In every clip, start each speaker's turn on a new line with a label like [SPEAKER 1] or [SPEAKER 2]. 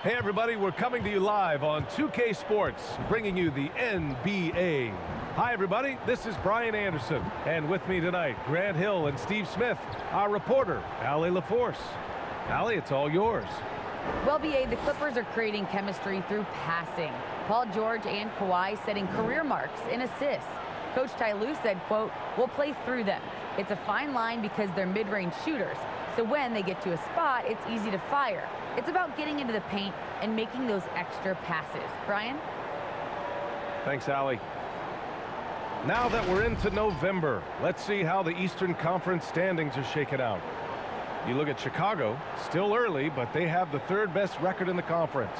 [SPEAKER 1] Hey everybody, we're coming to you live on 2K Sports, bringing you the NBA. Hi everybody, this is Brian Anderson, and with me tonight, Grant Hill and Steve Smith, our reporter, Allie LaForce. Allie, it's all yours.
[SPEAKER 2] Well, BA, the Clippers are creating chemistry through passing. Paul George and Kawhi setting career marks in assists. Coach Ty Lue said, quote, "We'll play through them. It's a fine line because they're mid-range shooters, so when they get to a spot, it's easy to fire. It's about getting into the paint and making those extra passes." Brian?
[SPEAKER 1] Thanks, Allie. Now that we're into November, let's see how the Eastern Conference standings are shaken out. You look at Chicago, still early, but they have the third best record in the conference.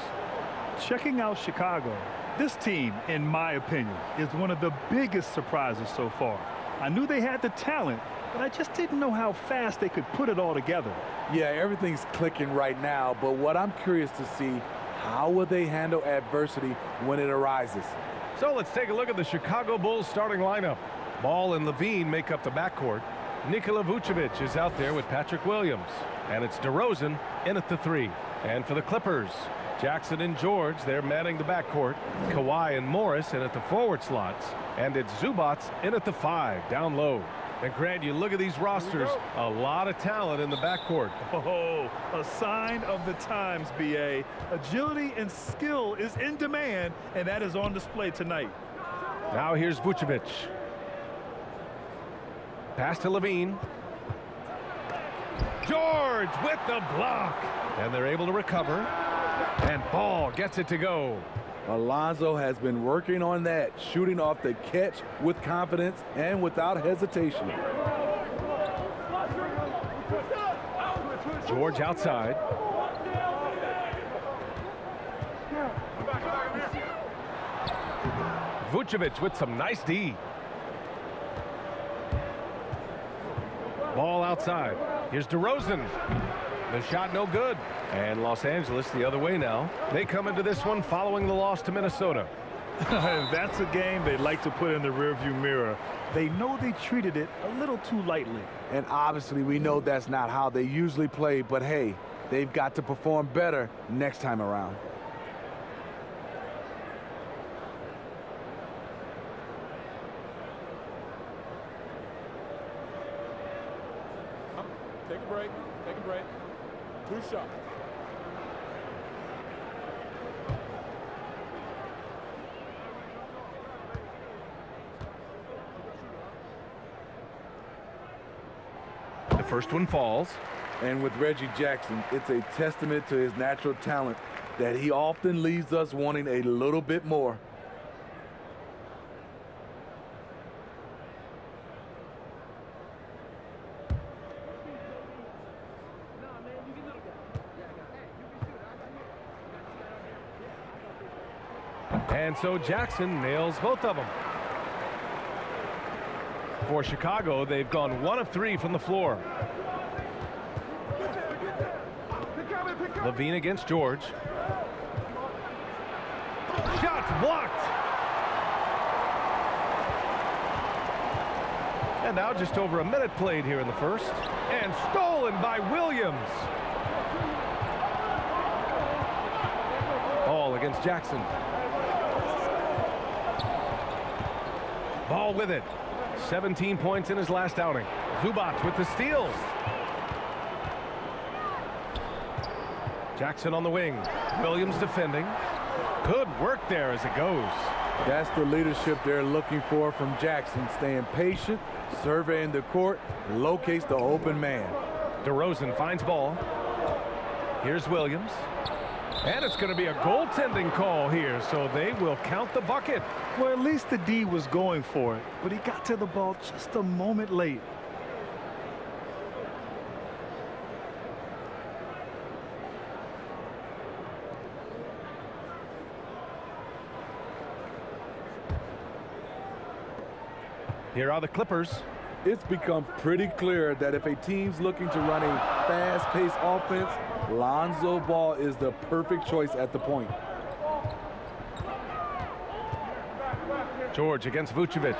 [SPEAKER 3] Checking out Chicago, this team, in my opinion, is one of the biggest surprises so far. I knew they had the talent, but I just didn't know how fast they could put it all together.
[SPEAKER 4] Yeah, everything's clicking right now, but what I'm curious to see, how will they handle adversity when it arises?
[SPEAKER 1] So let's take a look at the Chicago Bulls starting lineup. Ball and Levine make up the backcourt. Nikola Vucevic is out there with Patrick Williams. And it's Derozan in at the 3. And for the Clippers, Jackson and George, they're manning the backcourt. Kawhi and Morris in at the forward slots. And it's Zubac in at the 5, down low. And Grant, you look at these rosters, a lot of talent in the backcourt.
[SPEAKER 3] Oh, a sign of the times, BA. Agility and skill is in demand, and that is on display tonight.
[SPEAKER 1] Now here's Vucevic. Pass to Levine. George with the block. And they're able to recover. And Ball gets it to go.
[SPEAKER 4] Alonzo has been working on that, shooting off the catch with confidence and without hesitation.
[SPEAKER 1] George outside. Vucevic with some nice D. Ball outside. Here's Derozan. The shot no good. And Los Angeles the other way now. They come into this one following the loss to Minnesota.
[SPEAKER 3] That's a game they like to put in the rearview mirror. They know they treated it a little too lightly.
[SPEAKER 4] And obviously we know that's not how they usually play, but hey, they've got to perform better next time around.
[SPEAKER 5] Take a break. Take a break. 2 shots.
[SPEAKER 1] The first one falls.
[SPEAKER 4] And with Reggie Jackson, it's a testament to his natural talent that he often leaves us wanting a little bit more.
[SPEAKER 1] And so Jackson nails both of them. For Chicago, they've gone 1 of 3 from the floor. Levine against George. Shots blocked. And now just over a minute played here in the first. And stolen by Williams. Ball against Jackson. Ball with it. 17 points in his last outing. Zubac with the steals. Jackson on the wing. Williams defending. Good work there as it goes.
[SPEAKER 4] That's the leadership they're looking for from Jackson. Staying patient, surveying the court, locates the open man.
[SPEAKER 1] Derozan finds Ball. Here's Williams. And it's going to be a goaltending call here, so they will count the bucket.
[SPEAKER 3] Well, at least the D was going for it, but he got to the ball just a moment late.
[SPEAKER 1] Here are the Clippers.
[SPEAKER 4] It's become pretty clear that if a team's looking to run a fast-paced offense, Lonzo Ball is the perfect choice at the point.
[SPEAKER 1] George against Vucevic.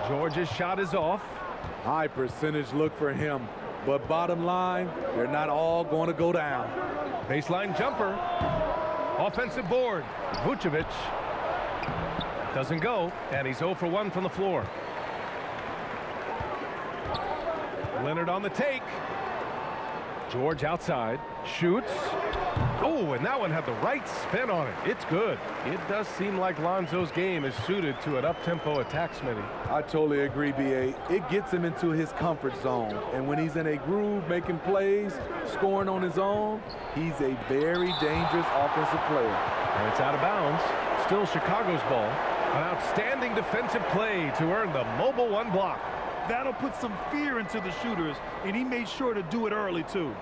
[SPEAKER 1] George's shot is off.
[SPEAKER 4] High percentage look for him, but bottom line, they're not all going to go down.
[SPEAKER 1] Baseline jumper. Offensive board. Vucevic doesn't go, and he's 0 for 1 from the floor. Leonard on the take. George outside. Shoots. Oh, and that one had the right spin on it. It's good. It does seem like Lonzo's game is suited to an up-tempo attack, Smitty.
[SPEAKER 4] I totally agree, B.A. It gets him into his comfort zone. And when he's in a groove, making plays, scoring on his own, he's a very dangerous offensive player.
[SPEAKER 1] And it's out of bounds. Still Chicago's ball. An outstanding defensive play to earn the mobile 1 block.
[SPEAKER 3] That'll put some fear into the shooters, and he made sure to do it early, too.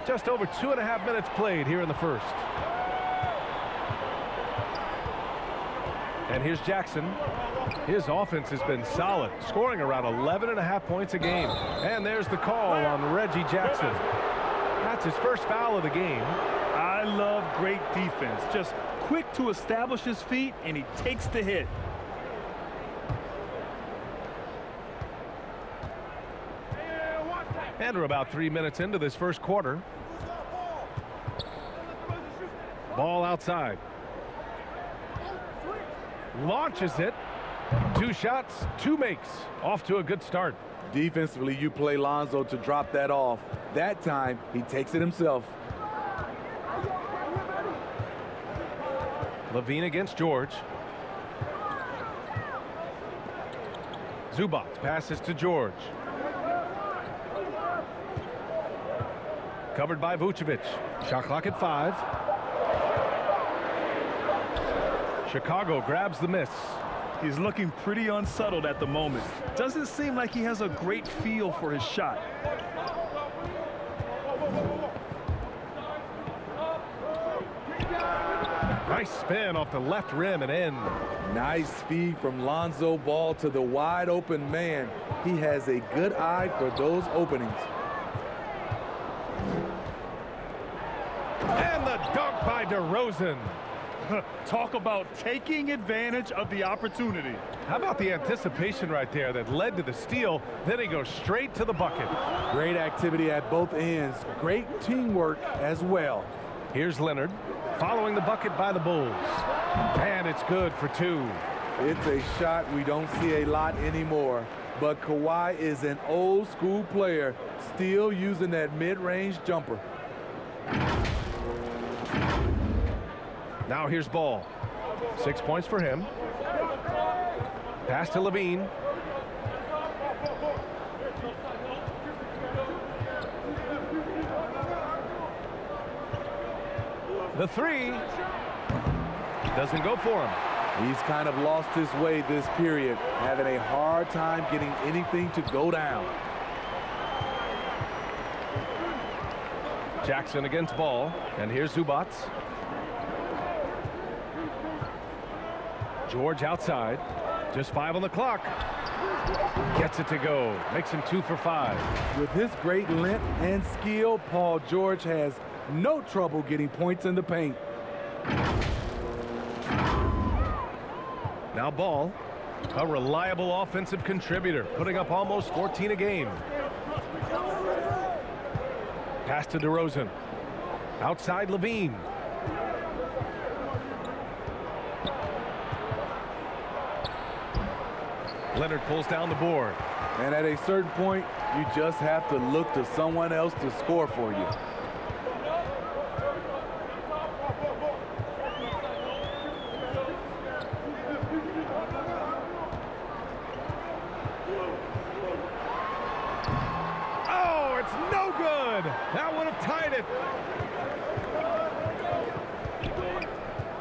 [SPEAKER 1] Just over 2.5 minutes played here in the first. And here's Jackson. His offense has been solid, scoring around 11.5 points a game. And there's the call on Reggie Jackson. That's his first foul of the game.
[SPEAKER 3] I love great defense. Just quick to establish his feet, and he takes the hit.
[SPEAKER 1] And we're about 3 minutes into this first quarter. Ball outside. Launches it. 2 shots, 2 makes. Off to a good start.
[SPEAKER 4] Defensively, you play Lonzo to drop that off. That time, he takes it himself.
[SPEAKER 1] Levine against George. Zubac passes to George. Covered by Vucevic. Shot clock at 5. Chicago grabs the miss.
[SPEAKER 3] He's looking pretty unsettled at the moment. Doesn't seem like he has a great feel for his shot.
[SPEAKER 1] Nice spin off the left rim and in.
[SPEAKER 4] Nice speed from Lonzo Ball to the wide open man. He has a good eye for those openings.
[SPEAKER 1] And the dunk by Derozan.
[SPEAKER 3] Talk about taking advantage of the opportunity.
[SPEAKER 1] How about the anticipation right there that led to the steal? Then he goes straight to the bucket.
[SPEAKER 4] Great activity at both ends. Great teamwork as well.
[SPEAKER 1] Here's Leonard following the bucket by the Bulls. And it's good for 2.
[SPEAKER 4] It's a shot we don't see a lot anymore. But Kawhi is an old school player, still using that mid-range jumper.
[SPEAKER 1] Now here's Ball. 6 points for him. Pass to Levine. The 3 doesn't go for him.
[SPEAKER 4] He's kind of lost his way this period, having a hard time getting anything to go down.
[SPEAKER 1] Jackson against Ball. And here's Zubac. George outside. Just 5 on the clock. Gets it to go. Makes him 2 for 5.
[SPEAKER 4] With his great length and skill, Paul George has no trouble getting points in the paint.
[SPEAKER 1] Now Ball, a reliable offensive contributor, putting up almost 14 a game. Pass to Derozan. Outside Levine. Leonard pulls down the board.
[SPEAKER 4] And at a certain point, you just have to look to someone else to score for you.
[SPEAKER 1] Oh, it's no good. That would have tied it.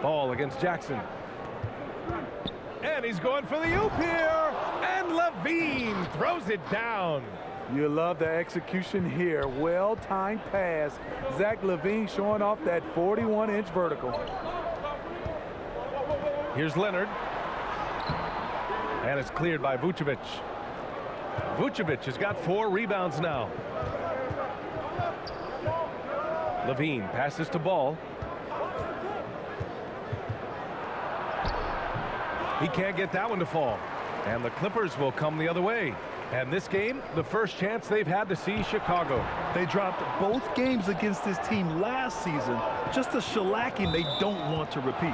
[SPEAKER 1] Ball against Jackson. And he's going for the oop here. And Levine throws it down.
[SPEAKER 4] You love the execution here. Well-timed pass. Zach Levine showing off that 41-inch vertical.
[SPEAKER 1] Here's Leonard. And it's cleared by Vucevic. Vucevic has got 4 rebounds now. Levine passes to Ball. He can't get that one to fall. And the Clippers will come the other way. And this game, the first chance they've had to see Chicago.
[SPEAKER 3] They dropped both games against this team last season. Just a shellacking they don't want to repeat.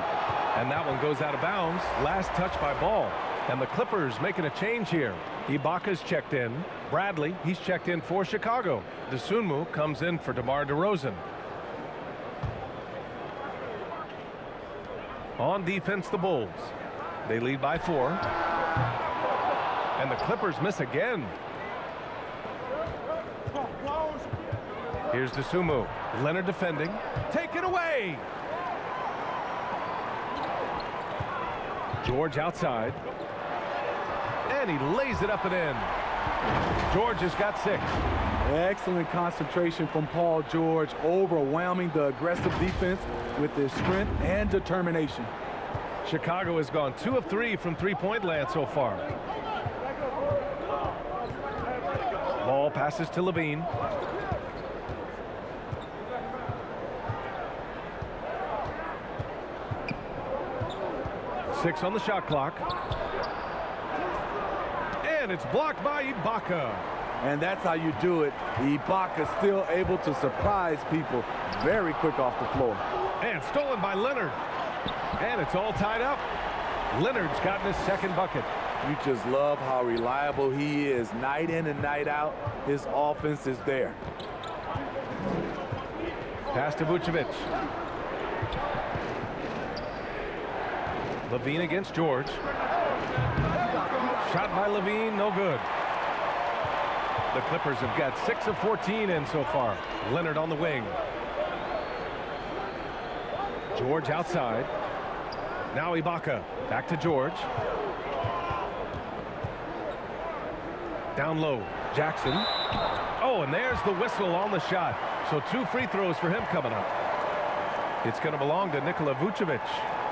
[SPEAKER 1] And that one goes out of bounds. Last touch by Ball. And the Clippers making a change here. Ibaka's checked in. Bradley, he's checked in for Chicago. Dosunmu comes in for DeMar DeRozan. On defense, the Bulls. They lead by 4. And the Clippers miss again. Here's Dosunmu. Leonard defending. Take it away. George outside. And he lays it up and in. George has got 6.
[SPEAKER 4] Excellent concentration from Paul George, overwhelming the aggressive defense with his strength and determination.
[SPEAKER 1] Chicago has gone 2 of 3 from three-point land so far. Ball passes to Levine. Six on the shot clock. And it's blocked by Ibaka.
[SPEAKER 4] And that's how you do it. Ibaka still able to surprise people very quick off the floor.
[SPEAKER 1] And stolen by Leonard. And it's all tied up. Leonard's gotten his second bucket.
[SPEAKER 4] You just love how reliable he is night in and night out. His offense is there.
[SPEAKER 1] Pass to Vucevic. Levine against George. Shot by Levine, no good. The Clippers have got 6 of 14 in so far. Leonard on the wing. George outside. Now Ibaka. Back to George. Down low. Jackson. Oh, and there's the whistle on the shot. So 2 free throws for him coming up. It's going to belong to Nikola Vucevic.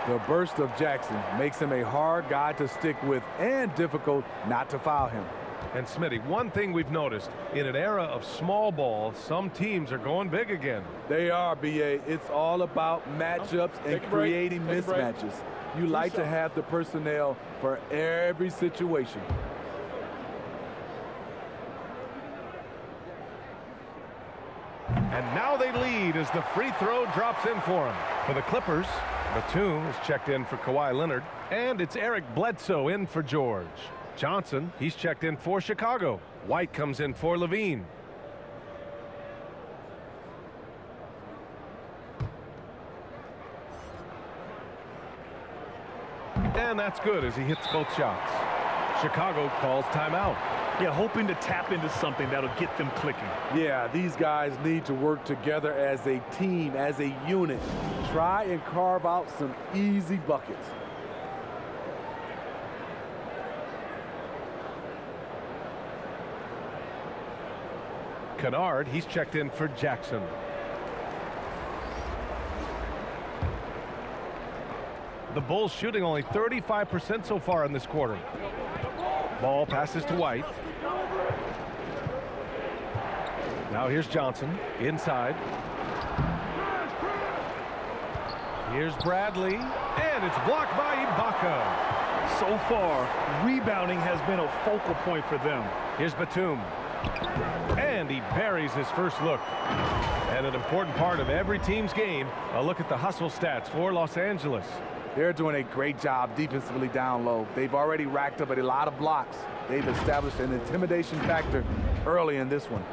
[SPEAKER 4] The burst of Jackson makes him a hard guy to stick with and difficult not to foul him.
[SPEAKER 1] And Smitty, one thing we've noticed, in an era of small ball, some teams are going big again.
[SPEAKER 4] They are, BA. It's all about matchups and creating mismatches. You like to have the personnel for every situation.
[SPEAKER 1] And now they lead as the free throw drops in for him. For the Clippers, Batum is checked in for Kawhi Leonard. And it's Eric Bledsoe in for George. Johnson, he's checked in for Chicago. White comes in for Levine. And that's good as he hits both shots. Chicago calls timeout.
[SPEAKER 3] Yeah, hoping to tap into something that'll get them clicking.
[SPEAKER 4] Yeah, these guys need to work together as a team, as a unit. Try and carve out some easy buckets.
[SPEAKER 1] Kennard, he's checked in for Jackson. The Bulls shooting only 35% so far in this quarter. Ball passes to White. Now here's Johnson inside. Here's Bradley, and it's blocked by Ibaka.
[SPEAKER 3] So far, rebounding has been a focal point for them.
[SPEAKER 1] Here's Batum. And he buries his first look. And an important part of every team's game, a look at the hustle stats for Los Angeles.
[SPEAKER 4] They're doing a great job defensively down low. They've already racked up a lot of blocks. They've established an intimidation factor early in this one.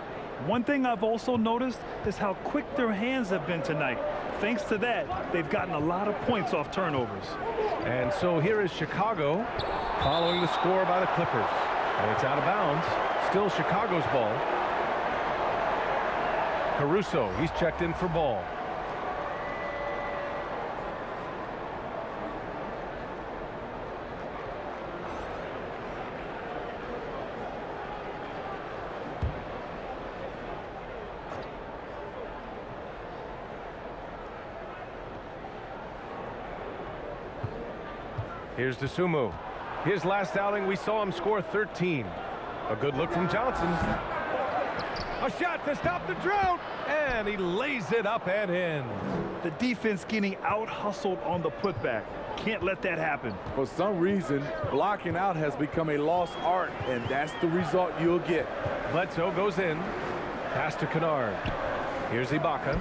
[SPEAKER 3] One thing I've also noticed is how quick their hands have been tonight. Thanks to that, they've gotten a lot of points off turnovers.
[SPEAKER 1] And so here is Chicago following the score by the Clippers. And it's out of bounds. Still Chicago's ball. Caruso, he's checked in for Ball. Here's Dosunmu. His last outing, we saw him score 13. A good look from Johnson. A shot to stop the drought, and he lays it up and in.
[SPEAKER 3] The defense getting out-hustled on the putback. Can't let that happen.
[SPEAKER 4] For some reason, blocking out has become a lost art, and that's the result you'll get.
[SPEAKER 1] Bledsoe goes in. Pass to Kennard. Here's Ibaka.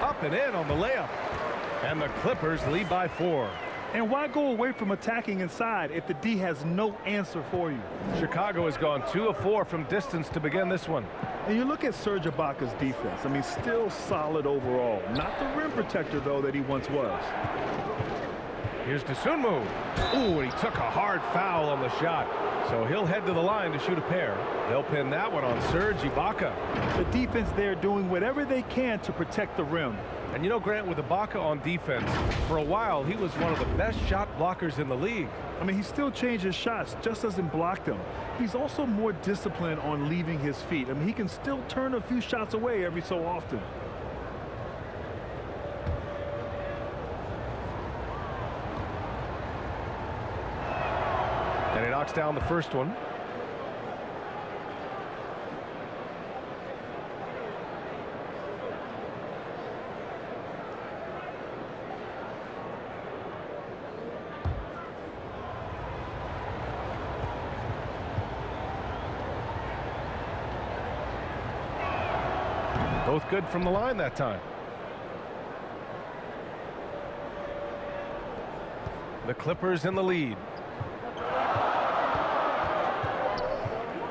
[SPEAKER 1] Up and in on the layup. And the Clippers lead by 4.
[SPEAKER 3] And why go away from attacking inside if the D has no answer for you?
[SPEAKER 1] Chicago has gone 2 of 4 from distance to begin this one.
[SPEAKER 3] And you look at Serge Ibaka's defense. I mean, still solid overall. Not the rim protector, though, that he once was.
[SPEAKER 1] Here's Dosunmu. Ooh, and he took a hard foul on the shot. So he'll head to the line to shoot a pair. They'll pin that one on Serge Ibaka.
[SPEAKER 3] The defense there doing whatever they can to protect the rim.
[SPEAKER 1] And you know, Grant, with Ibaka on defense, for a while he was one of the best shot blockers in the league.
[SPEAKER 3] I mean, he still changes shots, just doesn't block them. He's also more disciplined on leaving his feet. I mean, he can still turn a few shots away every so often.
[SPEAKER 1] And he knocks down the first one. Both good from the line that time. The Clippers in the lead.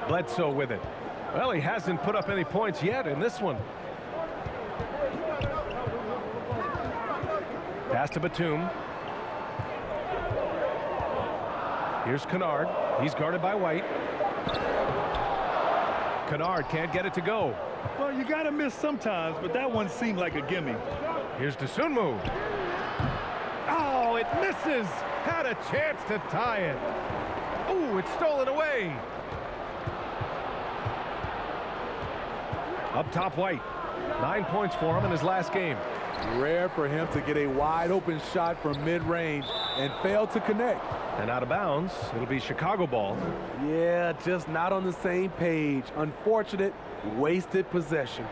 [SPEAKER 1] Bledsoe with it. Well, he hasn't put up any points yet in this one. Pass to Batum. Here's Kennard. He's guarded by White. Kennard can't get it to go.
[SPEAKER 3] Well, you got to miss sometimes, but that one seemed like a gimme.
[SPEAKER 1] Here's Dosunmu. Oh, it misses. Had a chance to tie it. Ooh, it's stolen away. Up top, White. 9 points for him in his last game.
[SPEAKER 4] Rare for him to get a wide open shot from mid-range and fail to connect.
[SPEAKER 1] And out of bounds, it'll be Chicago ball.
[SPEAKER 4] Yeah, just not on the same page. Unfortunate, wasted possession.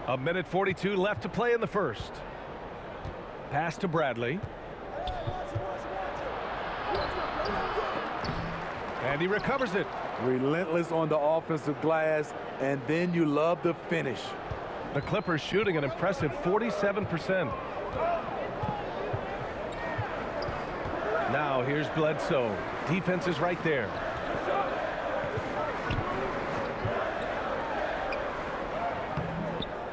[SPEAKER 1] 1:42 left to play in the first. Pass to Bradley. And he recovers it.
[SPEAKER 4] Relentless on the offensive glass, and then you love the finish.
[SPEAKER 1] The Clippers shooting an impressive 47%. Now here's Bledsoe. Defense is right there.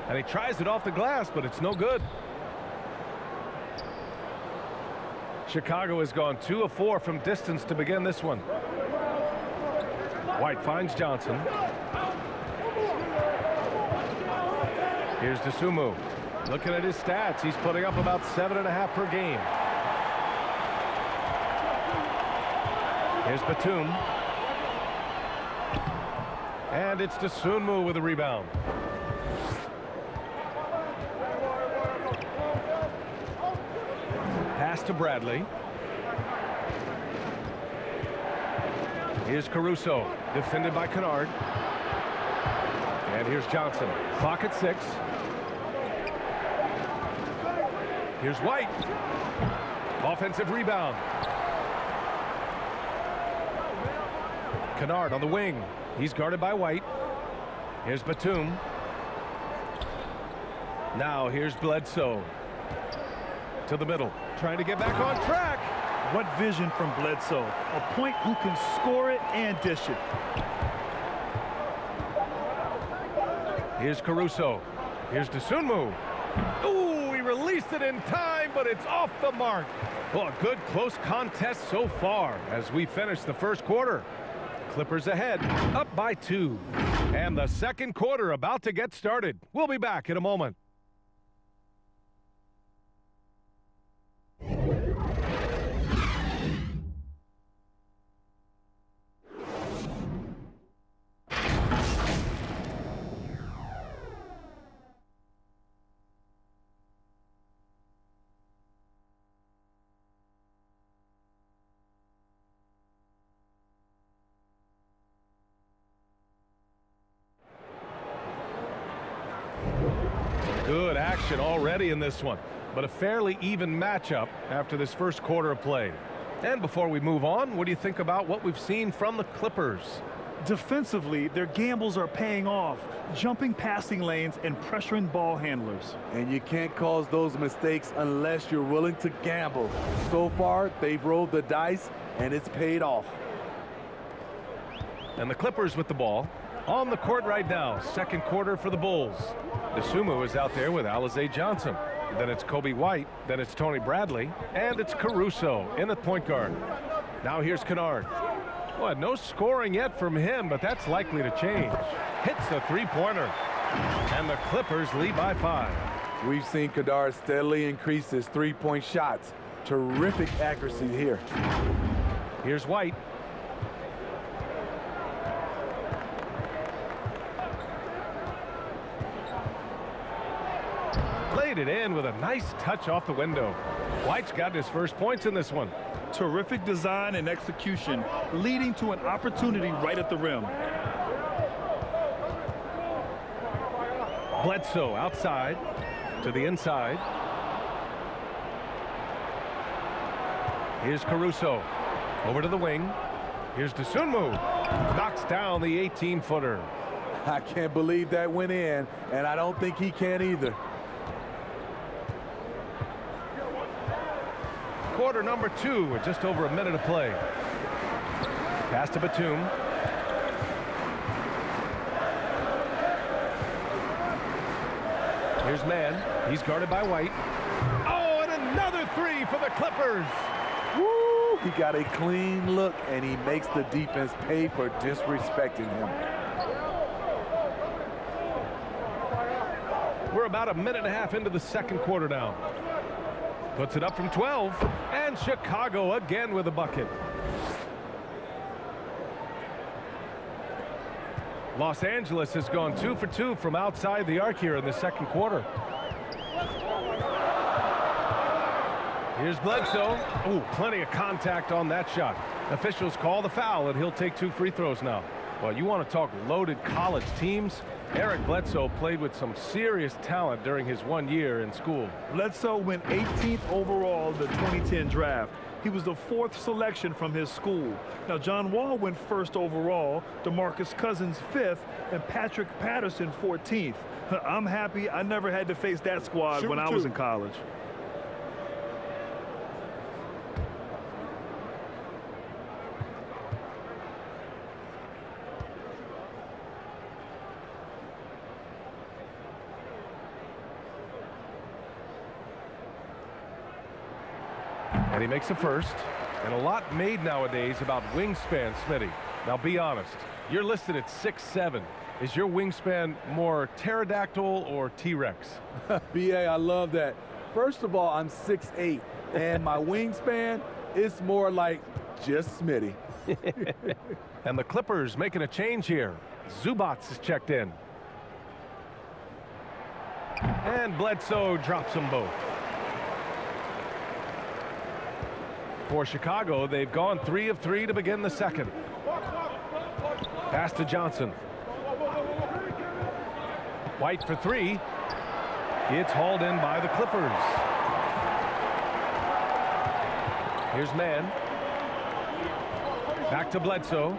[SPEAKER 1] And he tries it off the glass, but it's no good. Chicago has gone 2 of 4 from distance to begin this one. White finds Johnson. Here's Dosunmu. Looking at his stats, he's putting up about 7.5 per game. Here's Batum. And it's Dosunmu with a rebound. Pass to Bradley. Here's Caruso, defended by Kennard. And here's Johnson. Clock at 6. Here's White. Offensive rebound. Kennard on the wing. He's guarded by White. Here's Batum. Now here's Bledsoe. To the middle. Trying to get back on track.
[SPEAKER 3] What vision from Bledsoe. A point who can score it and dish it.
[SPEAKER 1] Here's Caruso. Here's Dosunmu. Ooh, he released it in time, but it's off the mark. Well, a good close contest so far as we finish the first quarter. Clippers ahead, up by 2. And the second quarter about to get started. We'll be back in a moment. Good action already in this one, but a fairly even matchup after this first quarter of play. And before we move on, what do you think about what we've seen from the Clippers?
[SPEAKER 3] Defensively, their gambles are paying off, jumping passing lanes and pressuring ball handlers.
[SPEAKER 4] And you can't cause those mistakes unless you're willing to gamble. So far, they've rolled the dice, and it's paid off.
[SPEAKER 1] And the Clippers with the ball on the court right now. Second quarter for the Bulls. DeSumo is out there with Alize Johnson. Then it's Kobe White. Then it's Tony Bradley. And it's Caruso in at point guard. Now here's Kennard. Well, no scoring yet from him, but that's likely to change. Hits the three-pointer. And the Clippers lead by 5.
[SPEAKER 4] We've seen Kennard steadily increase his three-point shots. Terrific accuracy here.
[SPEAKER 1] Here's White. Laid it in with a nice touch off the window. White's got his first points in this one.
[SPEAKER 3] Terrific design and execution, leading to an opportunity right at the rim.
[SPEAKER 1] Bledsoe outside to the inside. Here's Caruso over to the wing. Here's DeSumo. Knocks down the 18-footer.
[SPEAKER 4] I can't believe that went in, and I don't think he can either.
[SPEAKER 1] Quarter number 2 with just over a minute of play. Pass to Batum. Here's Mann. He's guarded by White. Oh, and another three for the Clippers.
[SPEAKER 4] Woo! He got a clean look, and he makes the defense pay for disrespecting him.
[SPEAKER 1] We're about a minute and a half into the second quarter now. Puts it up from 12, and Chicago again with a bucket. Los Angeles has gone 2 for 2 from outside the arc here in the second quarter. Here's Bledsoe. Oh, plenty of contact on that shot. Officials call the foul, and he'll take 2 free throws now. Well, you want to talk loaded college teams? Eric Bledsoe played with some serious talent during his 1 year in school.
[SPEAKER 3] Bledsoe went 18th overall in the 2010 draft. He was the 4th selection from his school. Now, John Wall went 1st overall, DeMarcus Cousins 5th, and Patrick Patterson 14th. I'm happy I never had to face that squad when I was in college.
[SPEAKER 1] And he makes a first. And a lot made nowadays about wingspan, Smitty. Now be honest, you're listed at 6'7". Is your wingspan more pterodactyl or T-Rex?
[SPEAKER 4] BA, I love that. First of all, I'm 6'8", and my wingspan is more like just Smitty.
[SPEAKER 1] And the Clippers making a change here. Zubac is checked in. And Bledsoe drops them both. For Chicago, they've gone 3 of 3 to begin the second. Pass to Johnson. White for 3. It's hauled in by the Clippers. Here's Mann. Back to Bledsoe.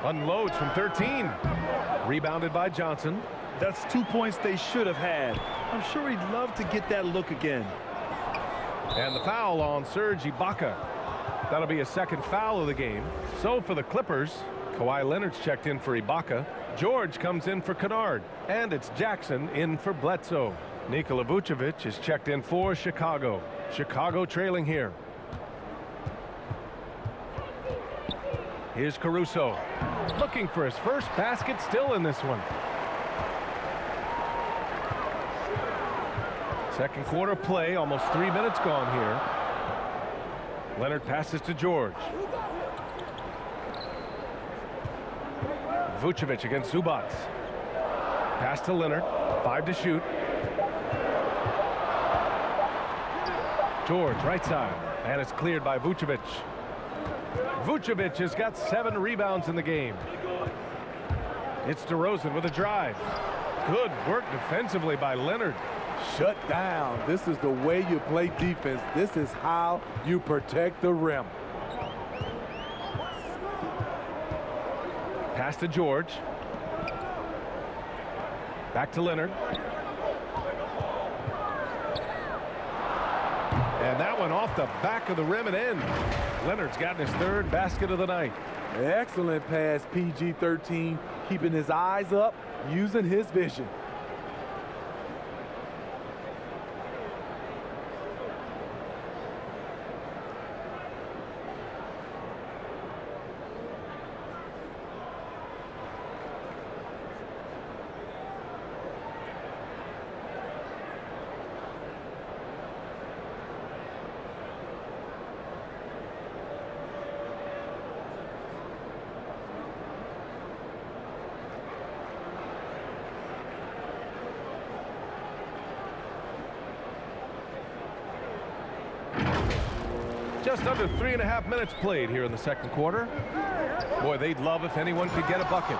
[SPEAKER 1] Unloads from 13. Rebounded by Johnson.
[SPEAKER 3] That's 2 points they should have had. I'm sure he'd love to get that look again.
[SPEAKER 1] And the foul on Serge Ibaka. That'll be a second foul of the game. So for the Clippers, Kawhi Leonard's checked in for Ibaka. George comes in for Kennard. And it's Jackson in for Bledsoe. Nikola Vucevic is checked in for Chicago. Chicago trailing here. Here's Caruso. Looking for his first basket, still in this one. Second quarter play, almost 3 minutes gone here. Leonard passes to George. Vucevic against Zubac. Pass to Leonard. 5 to shoot. George, right side. And it's cleared by Vucevic. Vucevic has got 7 rebounds in the game. It's Derozan with a drive. Good work defensively by Leonard.
[SPEAKER 4] Shut down. This is the way you play defense. This is how you protect the rim.
[SPEAKER 1] Pass to George. Back to Leonard. And that one off the back of the rim and in. Leonard's gotten his third basket of the night.
[SPEAKER 4] Excellent pass, PG-13, keeping his eyes up, using his vision.
[SPEAKER 1] Just under 3.5 minutes played here in the second quarter. Boy, they'd love if anyone could get a bucket.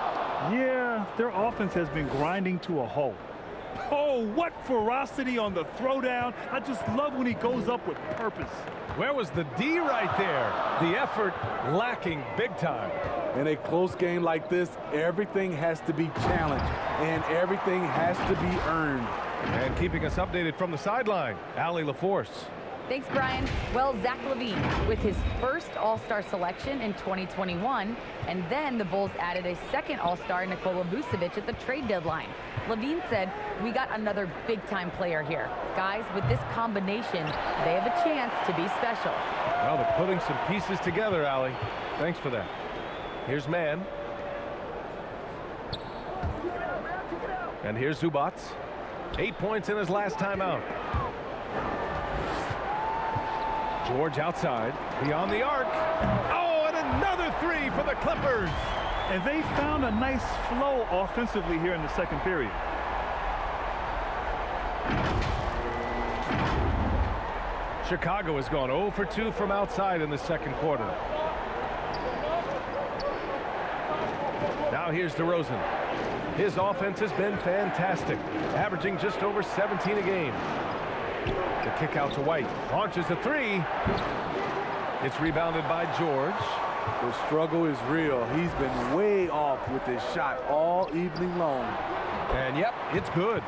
[SPEAKER 3] Yeah, their offense has been grinding to a halt. Oh, what ferocity on the throwdown. I just love when he goes up with purpose.
[SPEAKER 1] Where was the D right there? The effort lacking big time.
[SPEAKER 4] In a close game like this, everything has to be challenged and everything has to be earned.
[SPEAKER 1] And keeping us updated from the sideline, Allie LaForce.
[SPEAKER 2] Thanks, Brian. Well, Zach LaVine with his first All-Star selection in 2021, and then the Bulls added a second All-Star, Nikola Vucevic, at the trade deadline. LaVine said, "We got another big-time player here. Guys, with this combination, they have a chance to be special."
[SPEAKER 1] Well, they're putting some pieces together, Allie. Thanks for that. Here's Mann. And here's Zubac. 8 points in his last timeout. George outside, beyond the arc. Oh, and another three for the Clippers.
[SPEAKER 3] And they found a nice flow offensively here in the second period.
[SPEAKER 1] Chicago has gone 0 for 2 from outside in the second quarter. Now here's Derozan. His offense has been fantastic, averaging just over 17 a game. The kick out to White. Launches a three. It's rebounded by George.
[SPEAKER 4] The struggle is real. He's been way off with his shot all evening long.
[SPEAKER 1] And yep, it's good.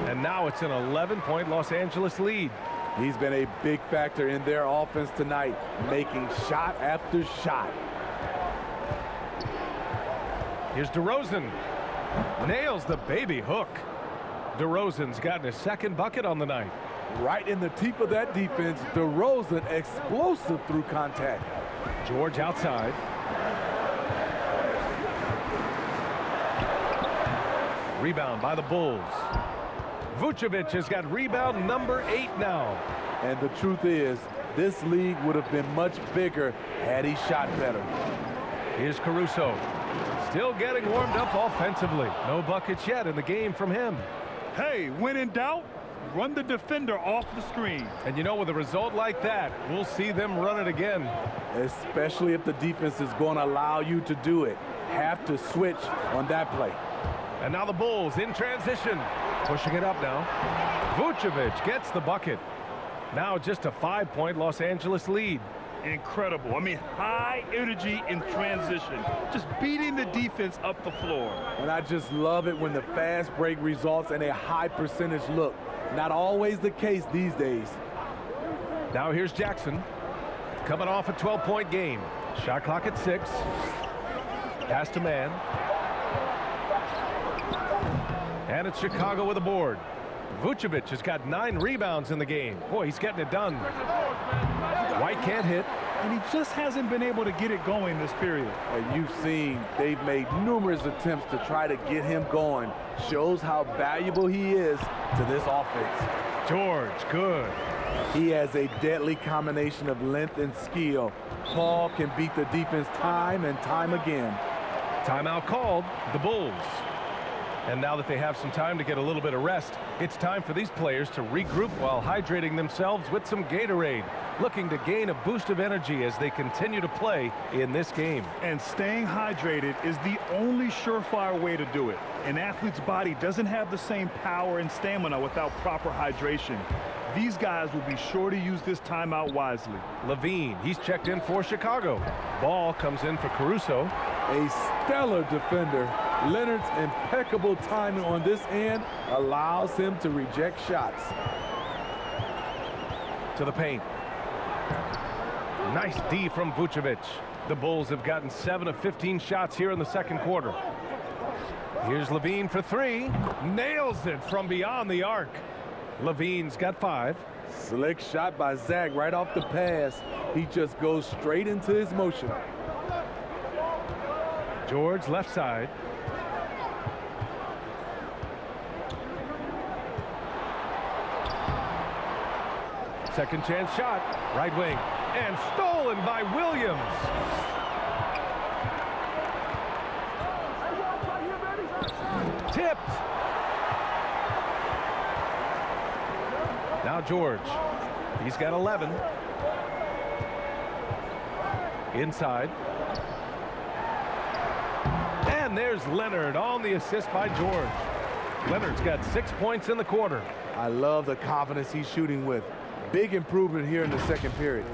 [SPEAKER 1] And now it's an 11-point Los Angeles lead.
[SPEAKER 4] He's been a big factor in their offense tonight, making shot after shot.
[SPEAKER 1] Here's Derozan. Nails the baby hook. Derozan's gotten his second bucket on the night.
[SPEAKER 4] Right in the teeth of that defense, Derozan explosive through contact.
[SPEAKER 1] George outside. Rebound by the Bulls. Vucevic has got rebound number 8 now.
[SPEAKER 4] And the truth is, this league would have been much bigger had he shot better.
[SPEAKER 1] Here's Caruso. Still getting warmed up offensively. No buckets yet in the game from him.
[SPEAKER 3] Hey, when in doubt, run the defender off the screen.
[SPEAKER 1] And you know, with a result like that, we'll see them run it again.
[SPEAKER 4] Especially if the defense is going to allow you to do it. Have to switch on that play.
[SPEAKER 1] And now the Bulls in transition. Pushing it up now. Vucevic gets the bucket. Now just a 5-point Los Angeles lead.
[SPEAKER 3] Incredible. I mean, high energy in transition. Just beating the defense up the floor.
[SPEAKER 4] And I just love it when the fast break results in a high percentage look. Not always the case these days.
[SPEAKER 1] Now here's Jackson. Coming off a 12-point game. Shot clock at 6. Pass to Mann. And it's Chicago with a board. Vucevic has got 9 rebounds in the game. Boy, he's getting it done. White can't hit.
[SPEAKER 3] And he just hasn't been able to get it going this period.
[SPEAKER 4] And you've seen they've made numerous attempts to try to get him going. Shows how valuable he is to this offense.
[SPEAKER 1] George, good.
[SPEAKER 4] He has a deadly combination of length and skill. Paul can beat the defense time and time again.
[SPEAKER 1] Timeout called. The Bulls. And now that they have some time to get a little bit of rest, it's time for these players to regroup while hydrating themselves with some Gatorade, looking to gain a boost of energy as they continue to play in this game.
[SPEAKER 3] And staying hydrated is the only surefire way to do it. An athlete's body doesn't have the same power and stamina without proper hydration. These guys will be sure to use this timeout wisely.
[SPEAKER 1] LaVine, he's checked in for Chicago. Ball comes in for Caruso.
[SPEAKER 4] A stellar defender. Leonard's impeccable timing on this end allows him to reject shots.
[SPEAKER 1] To the paint. Nice D from Vucevic. The Bulls have gotten 7 of 15 shots here in the second quarter. Here's LaVine for 3. Nails it from beyond the arc. LaVine's got 5.
[SPEAKER 4] Slick shot by Zach right off the pass. He just goes straight into his motion.
[SPEAKER 1] George left side. Second chance shot, right wing, and stolen by Williams. Tipped. Now George, he's got 11. Inside. And there's Leonard on the assist by George. Leonard's got 6 points in the quarter.
[SPEAKER 4] I love the confidence he's shooting with. Big improvement here in the second period.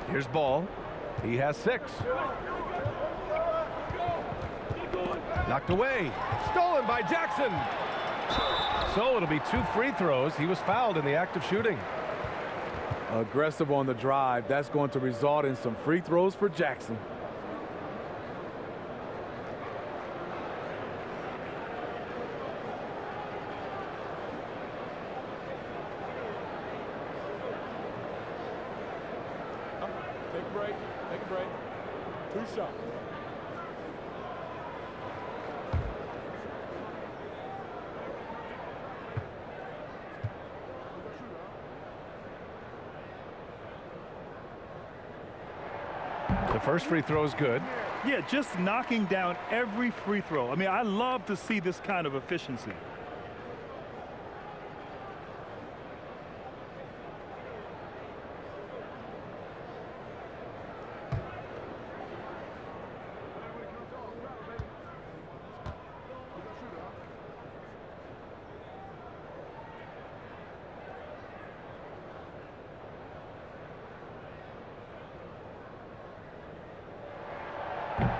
[SPEAKER 1] Here's Ball. He has 6. Knocked away. Stolen by Jackson. So it'll be 2 free throws. He was fouled in the act of shooting.
[SPEAKER 4] Aggressive on the drive. That's going to result in some free throws for Jackson.
[SPEAKER 5] Take a break. Take a break. 2 shots.
[SPEAKER 1] The first free throw is good.
[SPEAKER 3] Yeah, just knocking down every free throw. I mean, I love to see this kind of efficiency.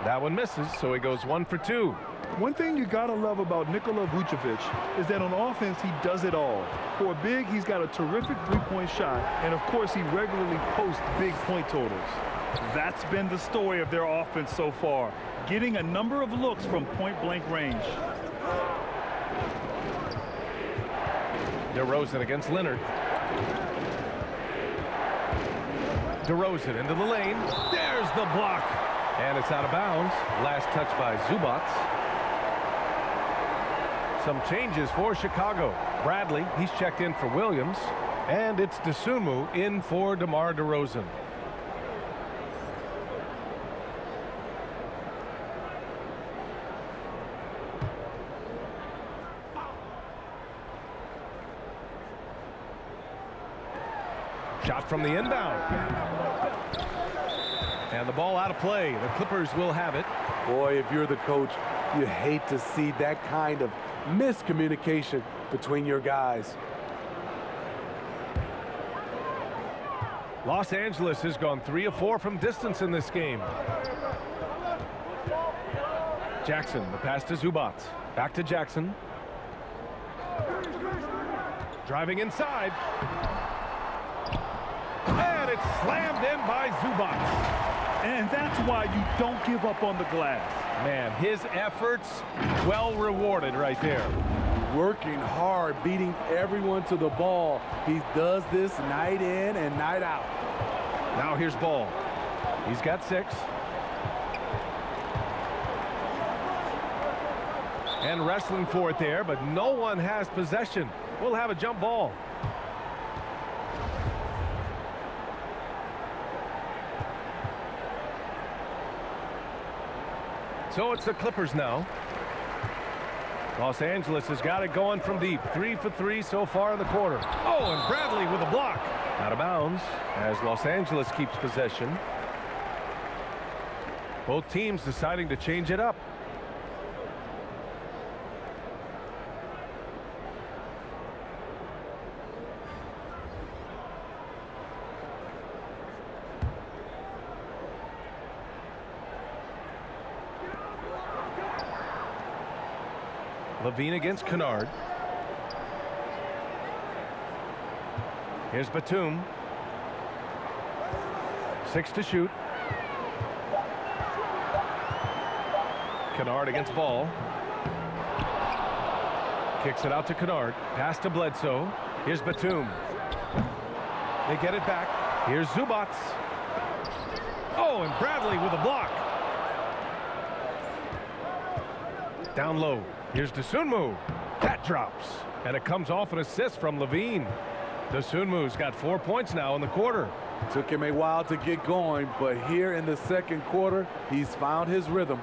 [SPEAKER 1] That one misses, so he goes 1 for 2.
[SPEAKER 3] One thing you gotta love about Nikola Vucevic is that on offense he does it all. For a big, he's got a terrific three-point shot, and of course he regularly posts big point totals. That's been the story of their offense so far, getting a number of looks from point-blank range.
[SPEAKER 1] Derozan against Leonard. Derozan into the lane. There's the block. And it's out of bounds. Last touch by Zubac. Some changes for Chicago. Bradley, he's checked in for Williams. And it's Dosunmu in for DeMar DeRozan. Shot from the inbound. And the ball out of play. The Clippers will have it.
[SPEAKER 4] Boy, if you're the coach, you hate to see that kind of miscommunication between your guys.
[SPEAKER 1] Los Angeles has gone 3 of 4 from distance in this game. Jackson, the pass to Zubac. Back to Jackson. Driving inside. And it's slammed in by Zubac.
[SPEAKER 3] And that's why you don't give up on the glass.
[SPEAKER 1] Man, his efforts well rewarded right there.
[SPEAKER 4] Working hard, beating everyone to the ball. He does this night in and night out.
[SPEAKER 1] Now here's Ball. He's got 6. And wrestling for it there, but no one has possession. We'll have a jump ball. So it's the Clippers now. Los Angeles has got it going from deep. 3 for 3 so far in the quarter. Oh, and Bradley with a block. Out of bounds as Los Angeles keeps possession. Both teams deciding to change it up. Levine against Kennard. Here's Batum. 6 to shoot. Kennard against Ball. Kicks it out to Kennard. Pass to Bledsoe. Here's Batum. They get it back. Here's Zubac. Oh, and Bradley with a block. Down low. Here's Dosunmu. That drops. And it comes off an assist from Levine. Dosunmu's got 4 points now in the quarter.
[SPEAKER 4] Took him a while to get going, but here in the second quarter, he's found his rhythm.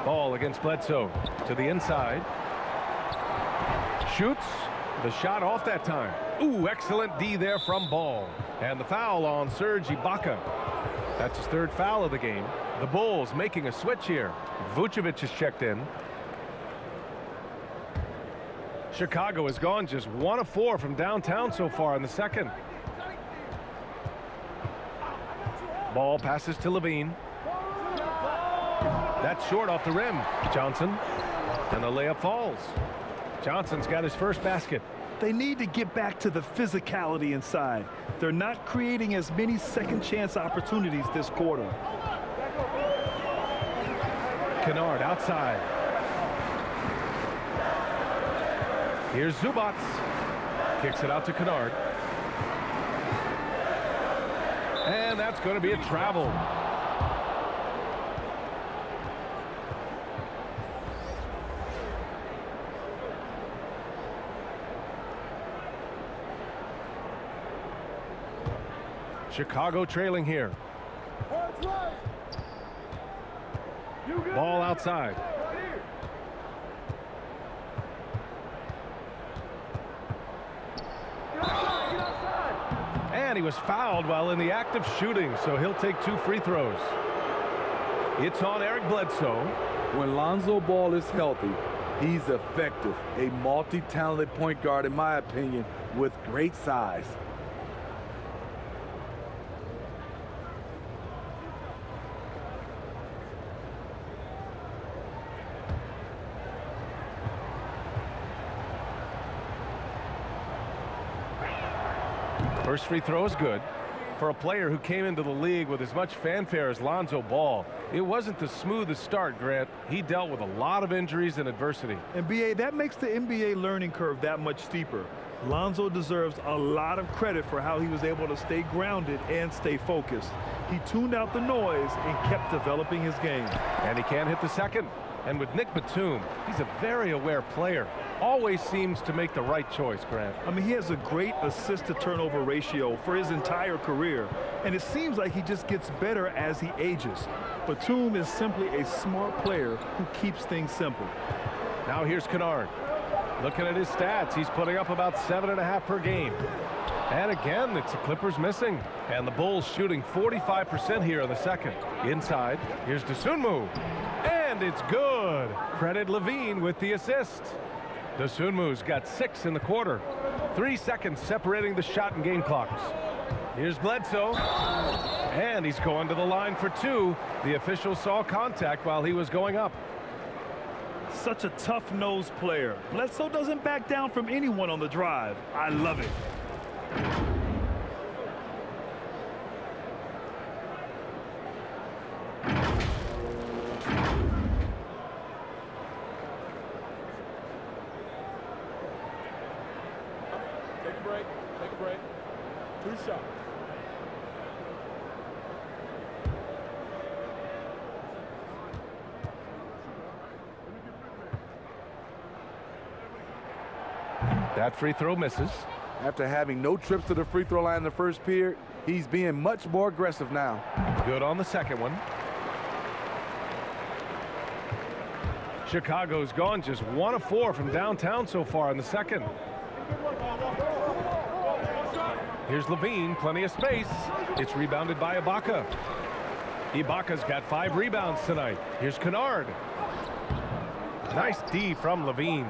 [SPEAKER 1] Ball against Bledsoe. To the inside. Shoots. The shot off that time. Ooh, excellent D there from Ball. And the foul on Serge Ibaka. That's his 3rd foul of the game. The Bulls making a switch here. Vucevic is checked in. Chicago has gone just 1 of 4 from downtown so far in the second. Ball passes to Levine. That's short off the rim. Johnson. And the layup falls. Johnson's got his first basket.
[SPEAKER 3] They need to get back to the physicality inside. They're not creating as many second chance opportunities this quarter.
[SPEAKER 1] Kennard outside. Here's Zubac. Kicks it out to Kennard. And that's going to be a travel. Chicago trailing here. Ball outside. And he was fouled while in the act of shooting, so he'll take 2 free throws. It's on Eric Bledsoe.
[SPEAKER 4] When Lonzo Ball is healthy, he's effective. A multi-talented point guard, in my opinion, with great size.
[SPEAKER 1] First free throw is good. For a player who came into the league with as much fanfare as Lonzo Ball, it wasn't the smoothest start, Grant. He dealt with a lot of injuries and adversity.
[SPEAKER 3] And BA, that makes the NBA learning curve that much steeper. Lonzo deserves a lot of credit for how he was able to stay grounded and stay focused. He tuned out the noise and kept developing his game.
[SPEAKER 1] And he can't hit the second. And with Nick Batum, he's a very aware player. Always seems to make the right choice, Grant.
[SPEAKER 3] I mean, he has a great assist-to-turnover ratio for his entire career, and it seems like he just gets better as he ages. Batum is simply a smart player who keeps things simple.
[SPEAKER 1] Now here's Kennard. Looking at his stats, he's putting up about 7.5 per game. And again, it's the Clippers missing. And the Bulls shooting 45% here in the second. Inside, here's Dosunmu. And it's good. Credit Levine with the assist. Dosunmu's got 6 in the quarter. 3 seconds separating the shot and game clocks. Here's Bledsoe. And he's going to the line for 2. The official saw contact while he was going up.
[SPEAKER 3] Such a tough-nosed player. Bledsoe doesn't back down from anyone on the drive. I love it.
[SPEAKER 5] Take a break. Take a break. 2 shots.
[SPEAKER 1] That free throw misses.
[SPEAKER 4] After having no trips to the free throw line in the first period, he's being much more aggressive now.
[SPEAKER 1] Good on the second one. Chicago's gone just 1 of 4 from downtown so far in the second. Here's Levine, plenty of space. It's rebounded by Ibaka. Ibaka's got 5 rebounds tonight. Here's Kennard. Nice D from Levine.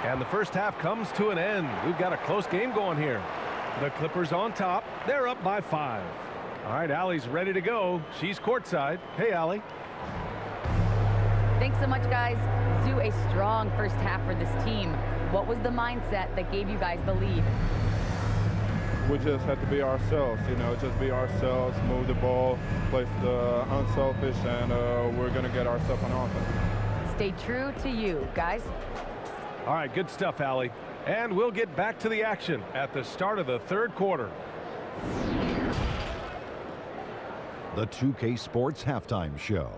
[SPEAKER 1] And the first half comes to an end. We've got a close game going here. The Clippers on top. They're up by 5. All right, Allie's ready to go. She's courtside. Hey, Allie.
[SPEAKER 2] Thanks so much, guys. Zoo, a strong first half for this team. What was the mindset that gave you guys the lead?
[SPEAKER 5] We just have to be ourselves, you know, just be ourselves, move the ball, play unselfish, and we're going to get ourselves on offense.
[SPEAKER 2] Stay true to you, guys.
[SPEAKER 1] All right, good stuff, Allie. And we'll get back to the action at the start of the third quarter.
[SPEAKER 6] The 2K Sports Halftime Show.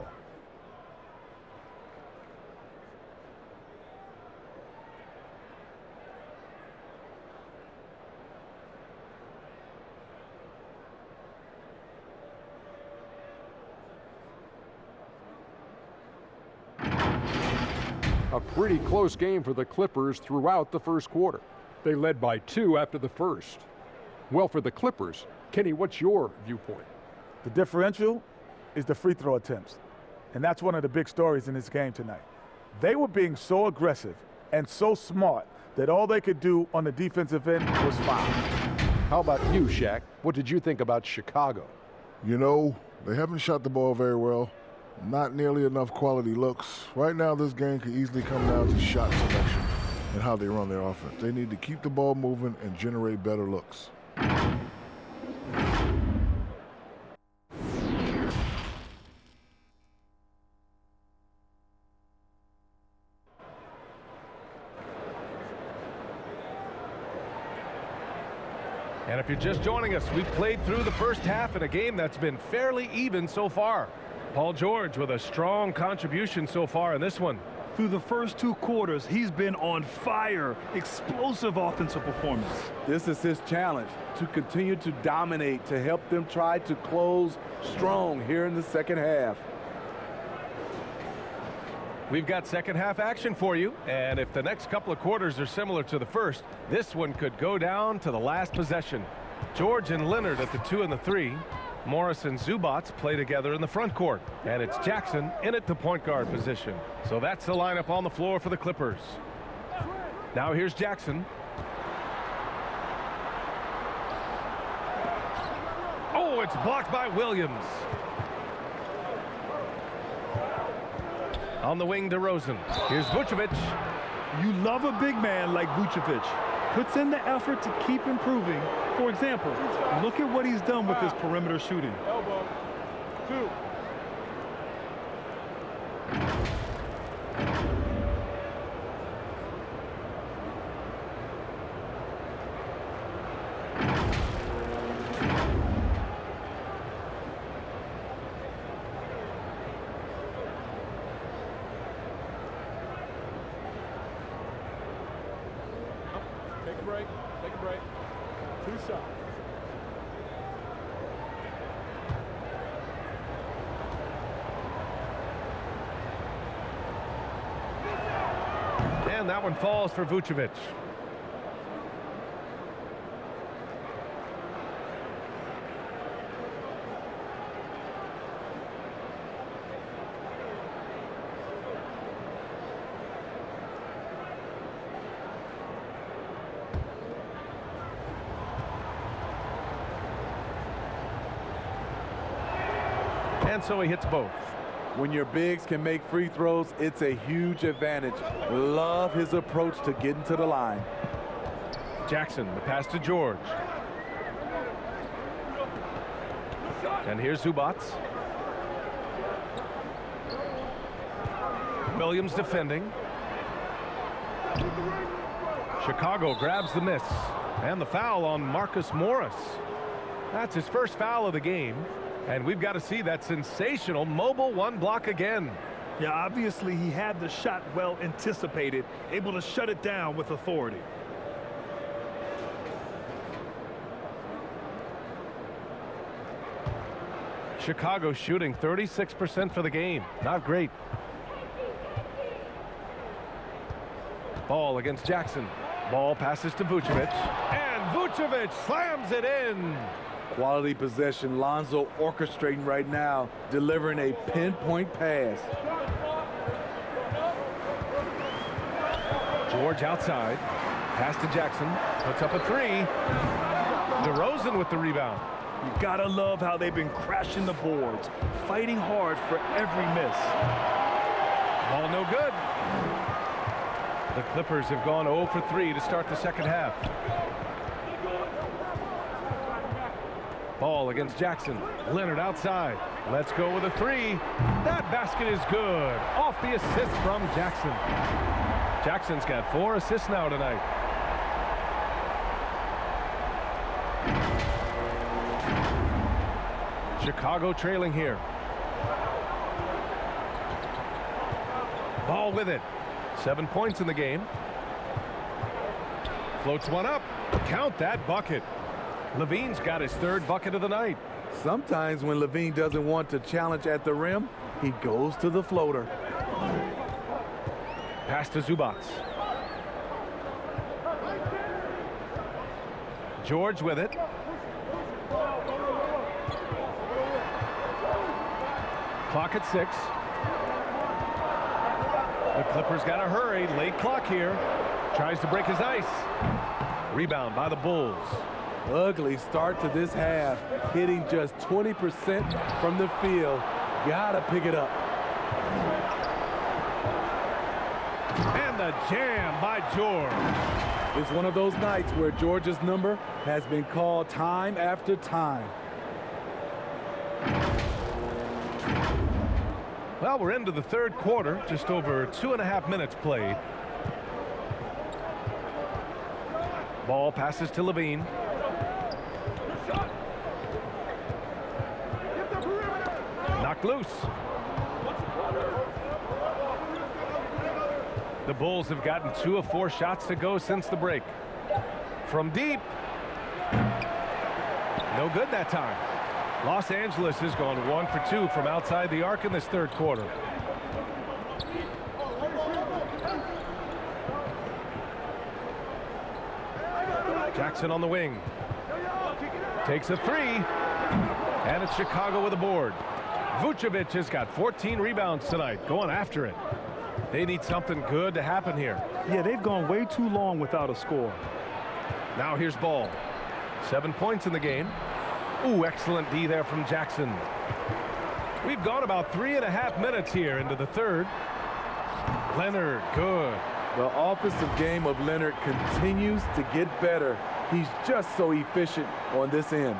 [SPEAKER 7] A pretty close game for the Clippers throughout the first quarter. They led by 2 after the first. Well, for the Clippers, Kenny, what's your viewpoint?
[SPEAKER 8] The differential is the free throw attempts. And that's one of the big stories in this game tonight. They were being so aggressive and so smart that all they could do on the defensive end was foul.
[SPEAKER 7] How about you, Shaq? What did you think about Chicago?
[SPEAKER 9] You know, they haven't shot the ball very well. Not nearly enough quality looks. Right now, this game could easily come down to shot selection and how they run their offense. They need to keep the ball moving and generate better looks.
[SPEAKER 1] And if you're just joining us, we've played through the first half in a game that's been fairly even so far. Paul George with a strong contribution so far in this one.
[SPEAKER 3] Through the first 2 quarters, he's been on fire. Explosive offensive performance.
[SPEAKER 4] This is his challenge, to continue to dominate, to help them try to close strong here in the second half.
[SPEAKER 1] We've got second half action for you, and if the next couple of quarters are similar to the first, this one could go down to the last possession. George and Leonard at the 2 and the 3. Morris and Zubac play together in the front court, and it's Jackson in at the point guard position. So that's the lineup on the floor for the Clippers. Now here's Jackson. Oh, it's blocked by Williams. On the wing, Derozan. Here's Vucevic.
[SPEAKER 3] You love a big man like Vucevic. Puts in the effort to keep improving. For example, look at what he's done with his perimeter shooting.
[SPEAKER 5] Elbow. 2. Take a break. Take a break. 2 shots.
[SPEAKER 1] And that one falls for Vucevic. And so he hits both.
[SPEAKER 4] When your bigs can make free throws, it's a huge advantage. Love his approach to getting to the line.
[SPEAKER 1] Jackson, the pass to George. And here's Zubac. Williams defending. Chicago grabs the miss. And the foul on Marcus Morris. That's his first foul of the game. And we've got to see that sensational mobile 1 block again.
[SPEAKER 3] Yeah, obviously he had the shot well anticipated, able to shut it down with authority.
[SPEAKER 1] Chicago shooting 36% for the game. Not great. Ball against Jackson. Ball passes to Vucevic. And Vucevic slams it in.
[SPEAKER 4] Quality possession. Lonzo orchestrating right now, delivering a pinpoint pass.
[SPEAKER 1] George outside. Pass to Jackson. Puts up a three. Derozan with the rebound.
[SPEAKER 3] You gotta love how they've been crashing the boards, fighting hard for every miss.
[SPEAKER 1] Ball no good. The Clippers have gone 0 for 3 to start the second half. Ball against Jackson. Leonard outside. Let's go with a three. That basket is good. Off the assist from Jackson. Jackson's got 4 assists now tonight. Chicago trailing here. Ball with it. 7 points in the game. Floats one up. Count that bucket. Levine's got his 3rd bucket of the night.
[SPEAKER 4] Sometimes when Levine doesn't want to challenge at the rim, he goes to the floater.
[SPEAKER 1] Pass to Zubac. George with it. Clock at 6. The Clippers got to hurry. Late clock here. Tries to break his ice. Rebound by the Bulls.
[SPEAKER 4] Ugly start to this half. Hitting just 20% from the field. Gotta pick it up.
[SPEAKER 1] And the jam by George.
[SPEAKER 4] It's one of those nights where George's number has been called time after time.
[SPEAKER 1] Well, we're into the 3rd quarter. Just over 2.5 minutes played. Ball passes to Levine. Knocked loose. The Bulls have gotten 2 of 4 shots to go since the break. From deep. No good that time. Los Angeles has gone 1 for 2 from outside the arc in this 3rd quarter. Jackson on the wing. Takes a three. And it's Chicago with a board. Vucevic has got 14 rebounds tonight, going after it. They need something good to happen here.
[SPEAKER 3] Yeah, they've gone way too long without a score.
[SPEAKER 1] Now here's Ball. 7 points in the game. Ooh, excellent D there from Jackson. We've gone about 3.5 minutes here into the 3rd. Leonard, good.
[SPEAKER 4] The offensive game of Leonard continues to get better. He's just so efficient on this end.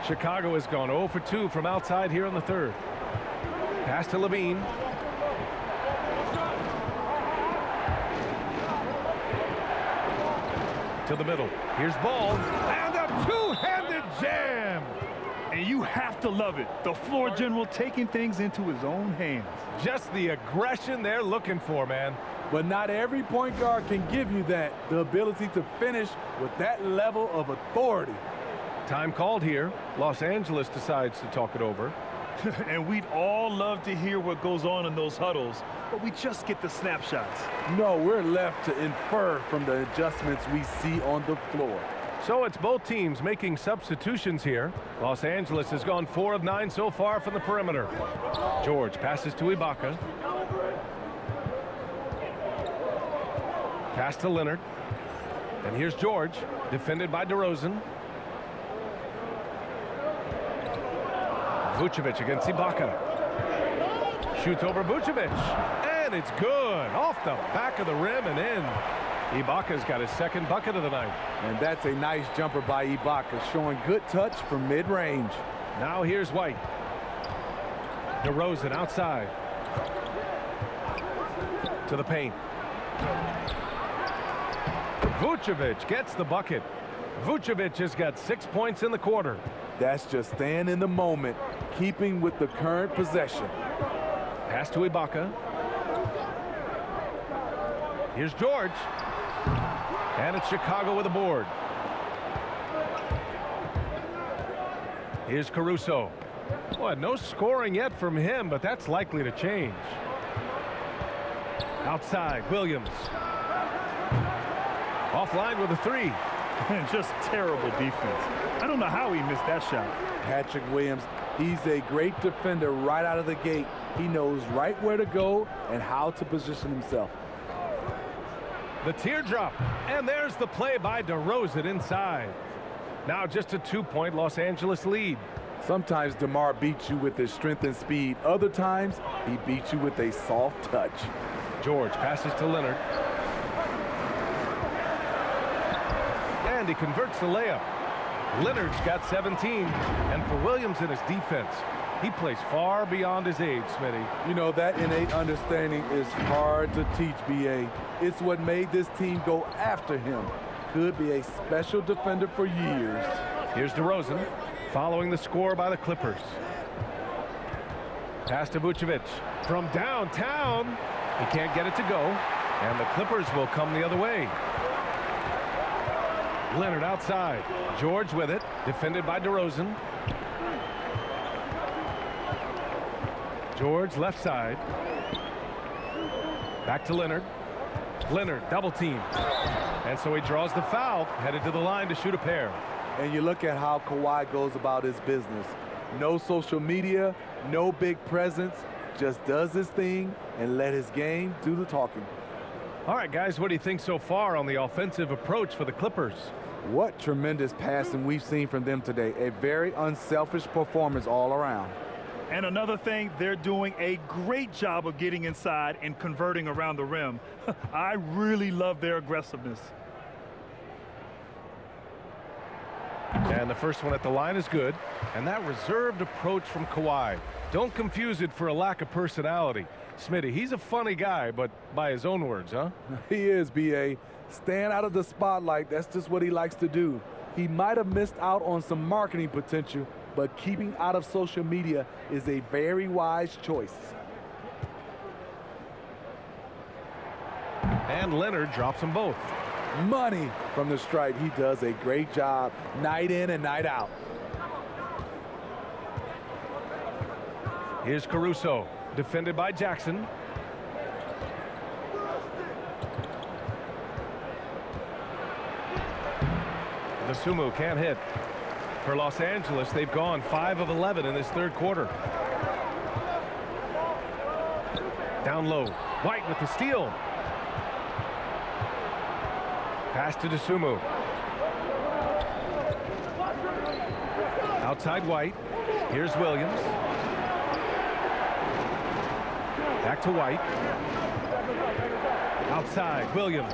[SPEAKER 1] Chicago has gone 0 for 2 from outside here in the 3rd. Pass to Levine. To the middle. Here's Ball. And a two-handed jam.
[SPEAKER 3] And you have to love it. The floor general taking things into his own hands.
[SPEAKER 1] Just the aggression they're looking for, man.
[SPEAKER 4] But not every point guard can give you that. The ability to finish with that level of authority.
[SPEAKER 1] Time called here. Los Angeles decides to talk it over.
[SPEAKER 3] And we'd all love to hear what goes on in those huddles, but we just get the snapshots.
[SPEAKER 4] No, we're left to infer from the adjustments we see on the floor.
[SPEAKER 1] So it's both teams making substitutions here. Los Angeles has gone 4 of 9 so far from the perimeter. George passes to Ibaka. Pass to Leonard. And here's George, defended by Derozan. Vucevic against Ibaka. Shoots over Vucevic. And it's good. Off the back of the rim and in. Ibaka's got his 2nd bucket of the night.
[SPEAKER 4] And that's a nice jumper by Ibaka, showing good touch from mid-range.
[SPEAKER 1] Now here's White. Derozan outside. To the paint. Vucevic gets the bucket. Vucevic has got 6 points in the quarter.
[SPEAKER 4] That's just staying in the moment, keeping with the current possession.
[SPEAKER 1] Pass to Ibaka. Here's George. And it's Chicago with a board. Here's Caruso. Boy, no scoring yet from him, but that's likely to change. Outside, Williams. Offline with a three.
[SPEAKER 3] And just terrible defense. I don't know how he missed that shot.
[SPEAKER 4] Patrick Williams, he's a great defender right out of the gate. He knows right where to go and how to position himself.
[SPEAKER 1] The teardrop, and there's the play by Derozan inside. Now just a 2-point Los Angeles lead.
[SPEAKER 4] Sometimes DeMar beats you with his strength and speed. Other times, he beats you with a soft touch.
[SPEAKER 1] George passes to Leonard. And he converts the layup. Leonard's got 17. And for Williams and his defense, he plays far beyond his age, Smitty.
[SPEAKER 4] You know, that innate understanding is hard to teach, B.A. It's what made this team go after him. Could be a special defender for years.
[SPEAKER 1] Here's Derozan, following the score by the Clippers. Pass to Vucevic from downtown. He can't get it to go, and the Clippers will come the other way. Leonard outside. George with it, defended by Derozan. George left side. Back to Leonard. Leonard double team. And so he draws the foul, headed to the line to shoot a pair.
[SPEAKER 4] And you look at how Kawhi goes about his business. No social media, no big presence, just does his thing and let his game do the talking.
[SPEAKER 1] All right, guys, what do you think so far on the offensive approach for the Clippers?
[SPEAKER 4] What tremendous passing we've seen from them today. A very unselfish performance all around.
[SPEAKER 3] And another thing, they're doing a great job of getting inside and converting around the rim. I really love their aggressiveness.
[SPEAKER 1] And the first one at the line is good. And that reserved approach from Kawhi. Don't confuse it for a lack of personality. Smitty, he's a funny guy, but by his own words, huh?
[SPEAKER 4] He is, B.A. Staying out of the spotlight, that's just what he likes to do. He might have missed out on some marketing potential, but keeping out of social media is a very wise choice.
[SPEAKER 1] And Leonard drops them both.
[SPEAKER 4] Money from the stripe. He does a great job night in and night out.
[SPEAKER 1] Here's Caruso, defended by Jackson. The Sumu can't hit. For Los Angeles, they've gone 5 of 11 in this third quarter. Down low, White with the steal. Pass to DeSumo. Outside White. Here's Williams. Back to White. Outside, Williams.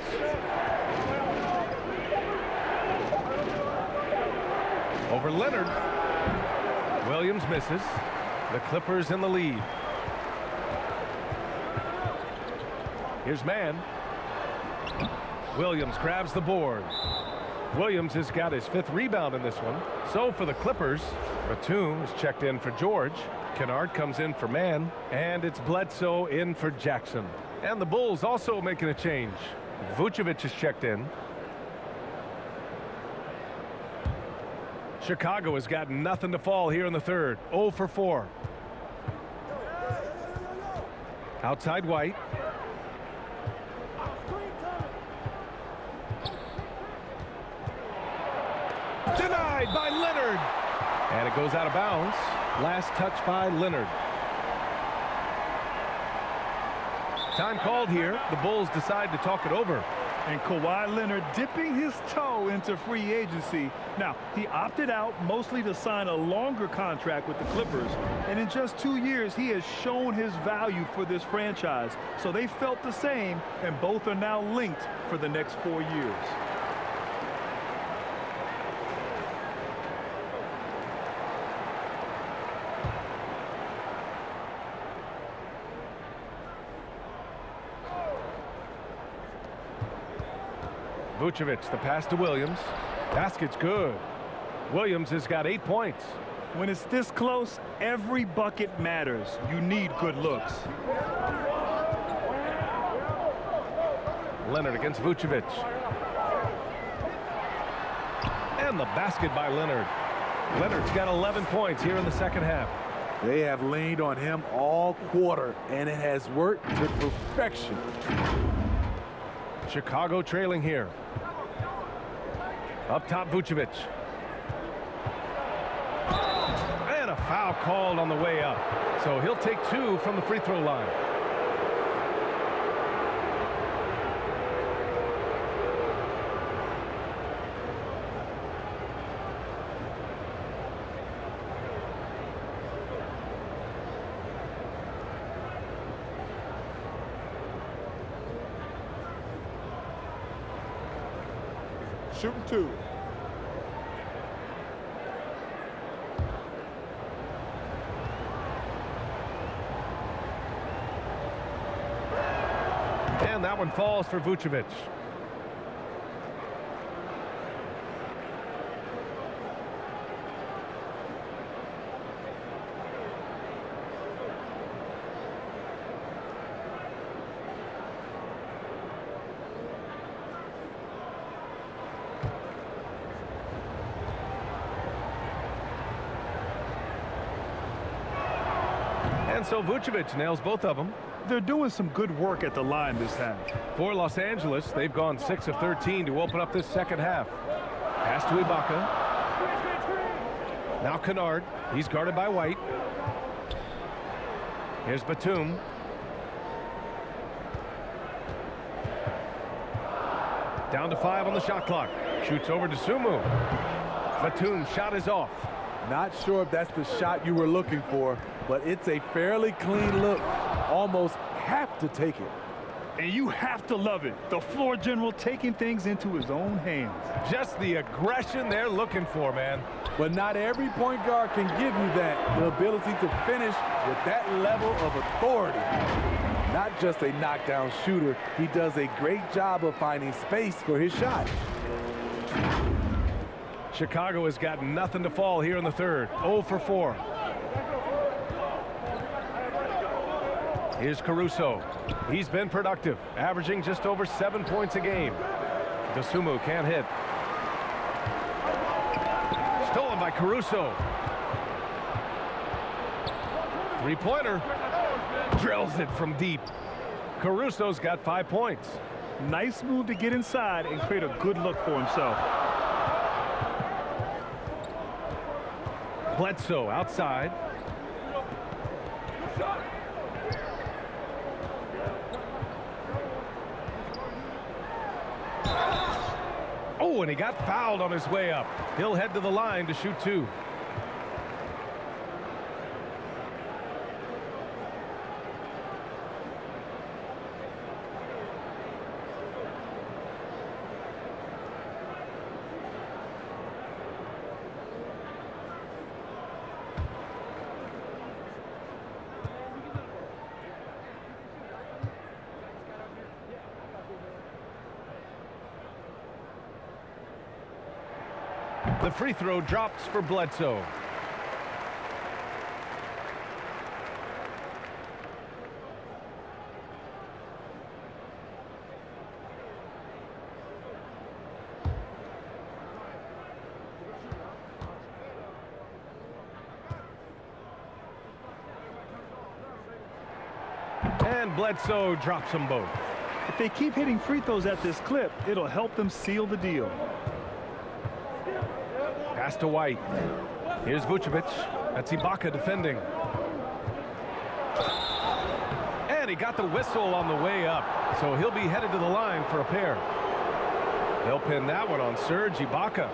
[SPEAKER 1] Over Leonard. Williams misses. The Clippers in the lead. Here's Mann. Williams grabs the board. Williams has got his 5th rebound in this one. So for the Clippers, Batum is checked in for George. Kennard comes in for Mann. And it's Bledsoe in for Jackson. And the Bulls also making a change. Vucevic is checked in. Chicago has got nothing to fall here in the third. 0 for 4. Outside White. Denied by Leonard. And it goes out of bounds. Last touch by Leonard. Time called here. The Bulls decide to talk it over.
[SPEAKER 3] And Kawhi Leonard dipping his toe into free agency. Now, he opted out mostly to sign a longer contract with the Clippers. And in just 2 years, he has shown his value for this franchise. So they felt the same, and both are now linked for the next 4 years.
[SPEAKER 1] Vucevic, the pass to Williams. Basket's good. Williams has got 8 points.
[SPEAKER 3] When it's this close, every bucket matters. You need good looks.
[SPEAKER 1] Leonard against Vucevic. And the basket by Leonard. Leonard's got 11 points here in the second half.
[SPEAKER 4] They have leaned on him all quarter, and it has worked to perfection.
[SPEAKER 1] Chicago trailing here. Up top, Vucevic. And a foul called on the way up. So he'll take 2 from the free throw line.
[SPEAKER 5] Shooting 2.
[SPEAKER 1] And that one falls for Vucevic. And so Vucevic nails both of them.
[SPEAKER 3] They're doing some good work at the line this half.
[SPEAKER 1] For Los Angeles, they've gone 6 of 13 to open up this second half. Pass to Ibaka. Now Kennard. He's guarded by White. Here's Batum. Down to 5 on the shot clock. Shoots over to Sumu. Batum's shot is off.
[SPEAKER 4] Not sure if that's the shot you were looking for, but it's a fairly clean look. Almost have to take it.
[SPEAKER 3] And you have to love it. The floor general taking things into his own hands.
[SPEAKER 1] Just the aggression they're looking for, man.
[SPEAKER 4] But not every point guard can give you that, the ability to finish with that level of authority. Not just a knockdown shooter, he does a great job of finding space for his shot.
[SPEAKER 1] Chicago has got nothing to fall here in the third. 0 for 4. Here's Caruso. He's been productive, averaging just over 7 points a game. Dosunmu can't hit. Stolen by Caruso. Three-pointer. Drills it from deep. Caruso's got 5 points.
[SPEAKER 3] Nice move to get inside and create a good look for himself.
[SPEAKER 1] Bledsoe outside. Oh, and he got fouled on his way up. He'll head to the line to shoot 2. The free throw drops for Bledsoe. And Bledsoe drops them both.
[SPEAKER 3] If they keep hitting free throws at this clip, it'll help them seal the deal.
[SPEAKER 1] Pass to White. Here's Vucevic. That's Ibaka defending. And he got the whistle on the way up, so he'll be headed to the line for a pair. They'll pin that one on Serge Ibaka.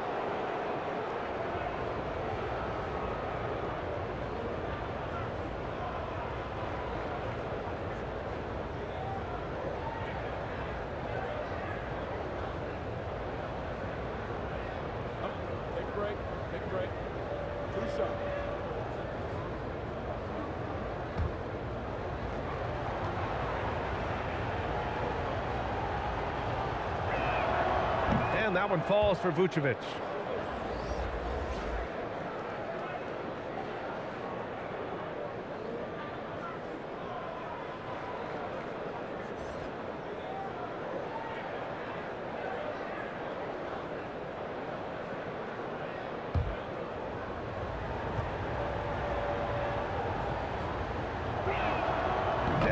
[SPEAKER 1] And that one falls for Vucevic.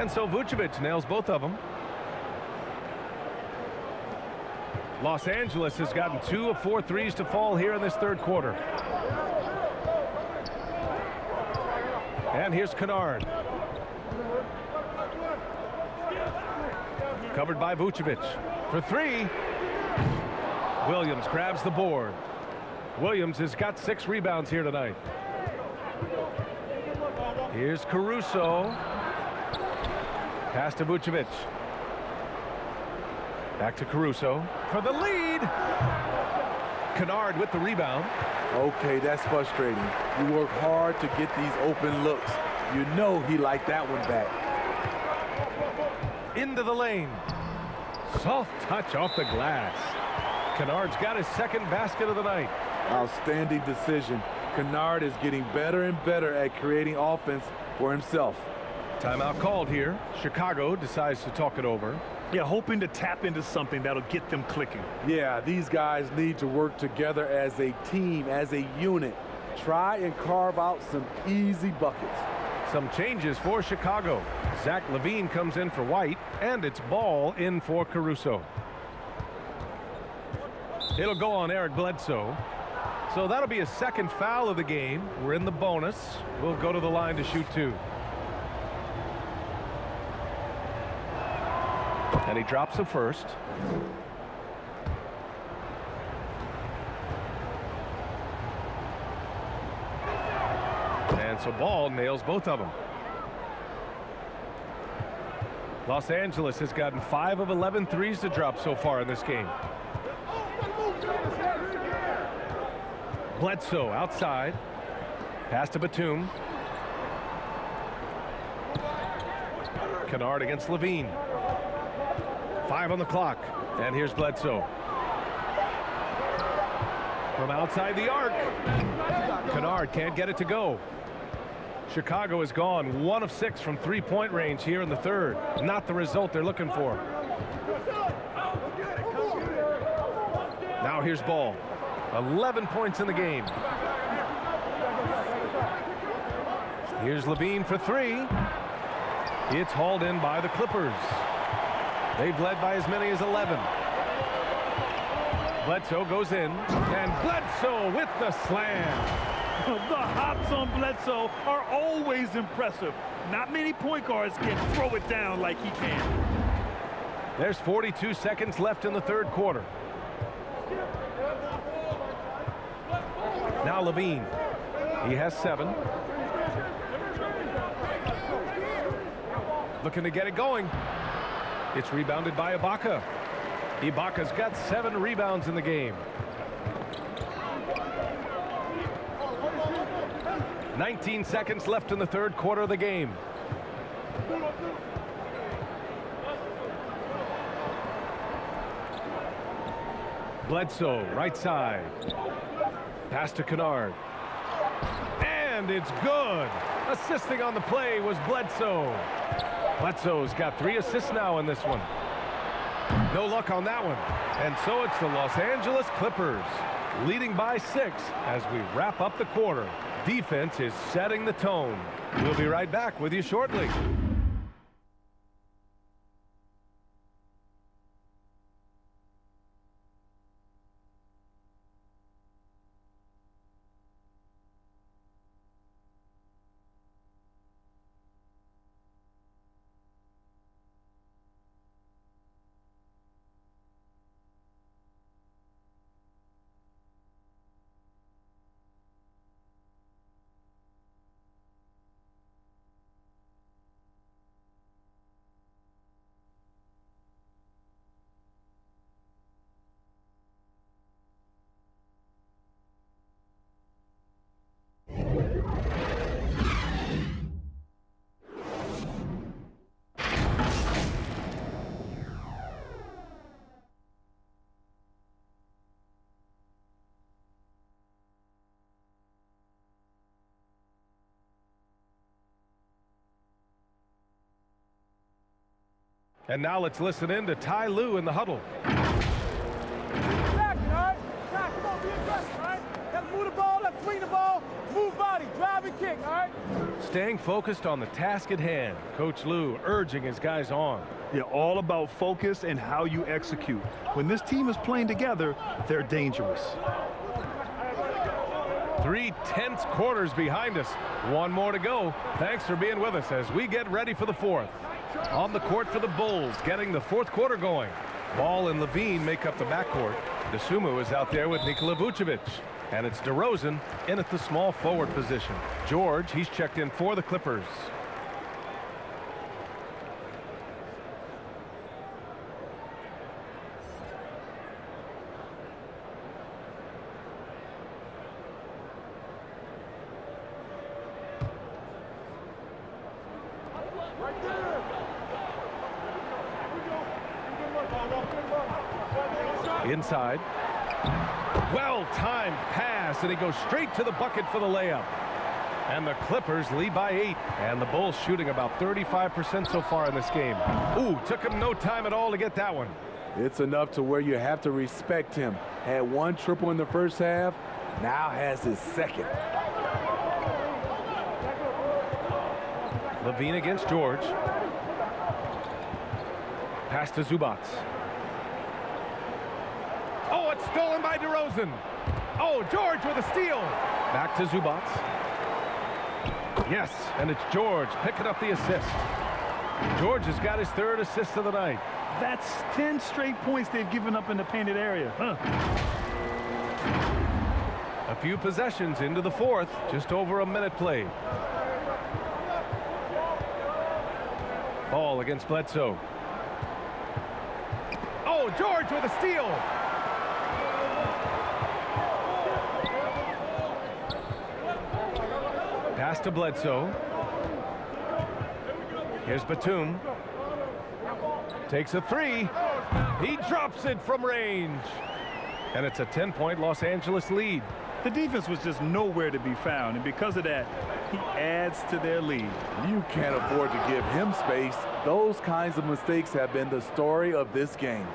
[SPEAKER 1] And so Vucevic nails both of them. Los Angeles has gotten 2 of 4 threes to fall here in this third quarter. And here's Kennard. Covered by Vucevic. For 3. Williams grabs the board. Williams has got 6 rebounds here tonight. Here's Caruso. Pass to Vucevic. Back to Caruso for the lead. Kennard with the rebound.
[SPEAKER 4] Okay, that's frustrating. You work hard to get these open looks. You know he liked that one back.
[SPEAKER 1] Into the lane. Soft touch off the glass. Kennard's got his second basket of the night.
[SPEAKER 4] Outstanding decision. Kennard is getting better and better at creating offense for himself.
[SPEAKER 1] Timeout called here. Chicago decides to talk it over.
[SPEAKER 3] Yeah, hoping to tap into something that'll get them clicking.
[SPEAKER 4] Yeah, these guys need to work together as a team, as a unit. Try and carve out some easy buckets.
[SPEAKER 1] Some changes for Chicago. Zach LaVine comes in for White, and it's Ball in for Caruso. It'll go on Eric Bledsoe. So that'll be a second foul of the game. We're in the bonus. We'll go to the line to shoot 2. And he drops the first. And so Ball nails both of them. Los Angeles has gotten 5 of 11 threes to drop so far in this game. Bledsoe outside. Pass to Batum. Kennard against LaVine. 5 on the clock. And here's Bledsoe. From outside the arc. Kennard can't get it to go. Chicago has gone 1 of 6 from 3-point range here in the third. Not the result they're looking for. Now here's Ball. 11 points in the game. Here's LaVine for 3. It's hauled in by the Clippers. They've led by as many as 11. Bledsoe goes in, and Bledsoe with the slam.
[SPEAKER 3] The hops on Bledsoe are always impressive. Not many point guards can throw it down like he can.
[SPEAKER 1] There's 42 seconds left in the third quarter. Now LaVine. He has 7. Looking to get it going. It's rebounded by Ibaka. Ibaka's got 7 rebounds in the game. 19 seconds left in the third quarter of the game. Bledsoe, right side. Pass to Kennard. And it's good. Assisting on the play was Bledsoe. Bledsoe's got 3 assists now in this one. No luck on that one. And so it's the Los Angeles Clippers leading by 6 as we wrap up the quarter. Defense is setting the tone. We'll be right back with you shortly. And now let's listen in to Ty Lue in the huddle.
[SPEAKER 10] Come on, be aggressive, right?
[SPEAKER 8] let's move the ball, let's swing the ball, move body, drive and kick, all right?
[SPEAKER 1] Staying focused on the task at hand. Coach Lou urging his guys on.
[SPEAKER 3] Yeah, all about focus and how you execute. When this team is playing together, they're dangerous.
[SPEAKER 1] 3 tense quarters behind us. One more to go. Thanks for being with us as we get ready for the fourth. On the court for the Bulls, getting the fourth quarter going. Ball and Levine make up the backcourt. Dosunmu is out there with Nikola Vucevic. And it's Derozan in at the small forward position. George, he's checked in for the Clippers. Inside. Well-timed pass, and he goes straight to the bucket for the layup. And the Clippers lead by 8. And the Bulls shooting about 35% so far in this game. Ooh, took him no time at all to get that one.
[SPEAKER 4] It's enough to where you have to respect him. Had 1 triple in the first half, now has his second.
[SPEAKER 1] Levine against George. Pass to Zubac. Oh, it's stolen by Derozan. Oh, George with a steal. Back to Zubac. Yes, and it's George picking up the assist. George has got his 3rd assist of the night.
[SPEAKER 3] That's 10 straight points they've given up in the painted area.
[SPEAKER 1] A few possessions into the fourth, just over a minute played. Ball against Bledsoe. Oh, George with a steal. Pass to Bledsoe. Here's Batum. Takes a 3. He drops it from range. And it's a 10-point Los Angeles lead.
[SPEAKER 3] The defense was just nowhere to be found, and because of that, he adds to their lead.
[SPEAKER 4] You can't afford to give him space. Those kinds of mistakes have been the story of this game.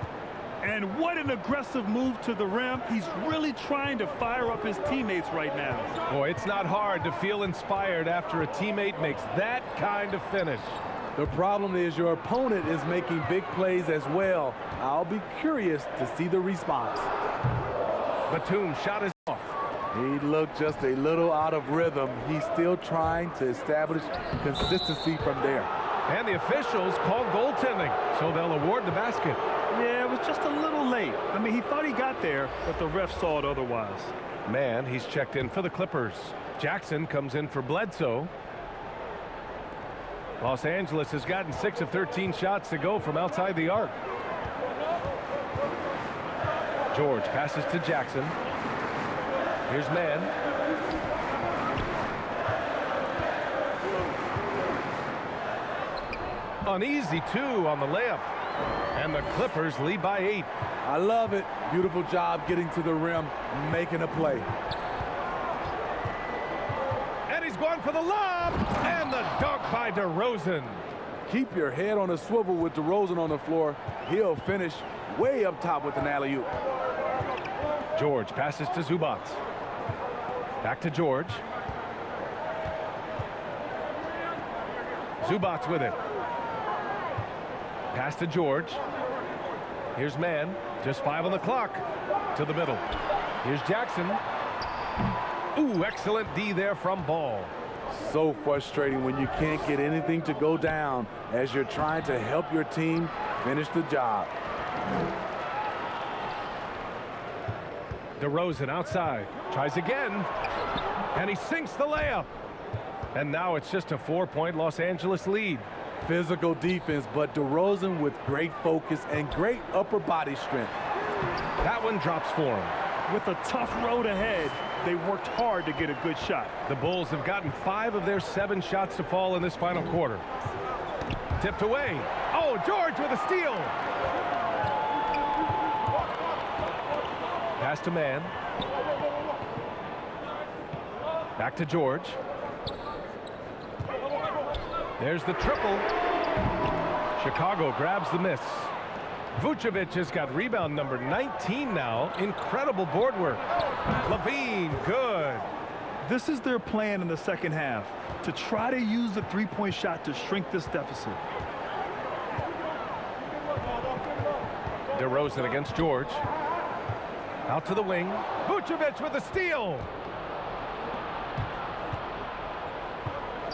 [SPEAKER 3] And what an aggressive move to the rim. He's really trying to fire up his teammates right now.
[SPEAKER 1] Boy, it's not hard to feel inspired after a teammate makes that kind of finish.
[SPEAKER 4] The problem is your opponent is making big plays as well. I'll be curious to see the response.
[SPEAKER 1] Batum shot is off.
[SPEAKER 4] He looked just a little out of rhythm. He's still trying to establish consistency from there.
[SPEAKER 1] And the officials called goaltending, so they'll award the basket.
[SPEAKER 3] Yeah, it was just a little late. I mean, he thought he got there, but the ref saw it otherwise.
[SPEAKER 1] Man, he's checked in for the Clippers. Jackson comes in for Bledsoe. Los Angeles has gotten 6 of 13 shots to go from outside the arc. George passes to Jackson. Here's Mann. An easy 2 on the layup. And the Clippers lead by 8.
[SPEAKER 4] I love it. Beautiful job getting to the rim, making a play.
[SPEAKER 1] And he's going for the lob. And the dunk by Derozan.
[SPEAKER 4] Keep your head on a swivel with Derozan on the floor. He'll finish way up top with an alley-oop.
[SPEAKER 1] George passes to Zubac. Back to George. Zubac with it. Pass to George. Here's Mann. Just 5 on the clock. To the middle. Here's Jackson. Ooh, excellent D there from Ball.
[SPEAKER 4] So frustrating when you can't get anything to go down as you're trying to help your team finish the job.
[SPEAKER 1] Derozan outside. Tries again. And he sinks the layup. And now it's just a 4-point Los Angeles lead.
[SPEAKER 4] Physical defense, but Derozan with great focus and great upper body strength.
[SPEAKER 1] That one drops for him.
[SPEAKER 3] With a tough road ahead, they worked hard to get a good shot.
[SPEAKER 1] The Bulls have gotten 5 of their 7 shots to fall in this final quarter. Tipped away. Oh, George with a steal. Pass to Mann. Back to George. There's the triple. Chicago grabs the miss. Vucevic has got rebound number 19 now. Incredible board work. Levine, good.
[SPEAKER 3] This is their plan in the second half, to try to use the three-point shot to shrink this deficit.
[SPEAKER 1] Derozan against George. Out to the wing. Vucevic with a steal.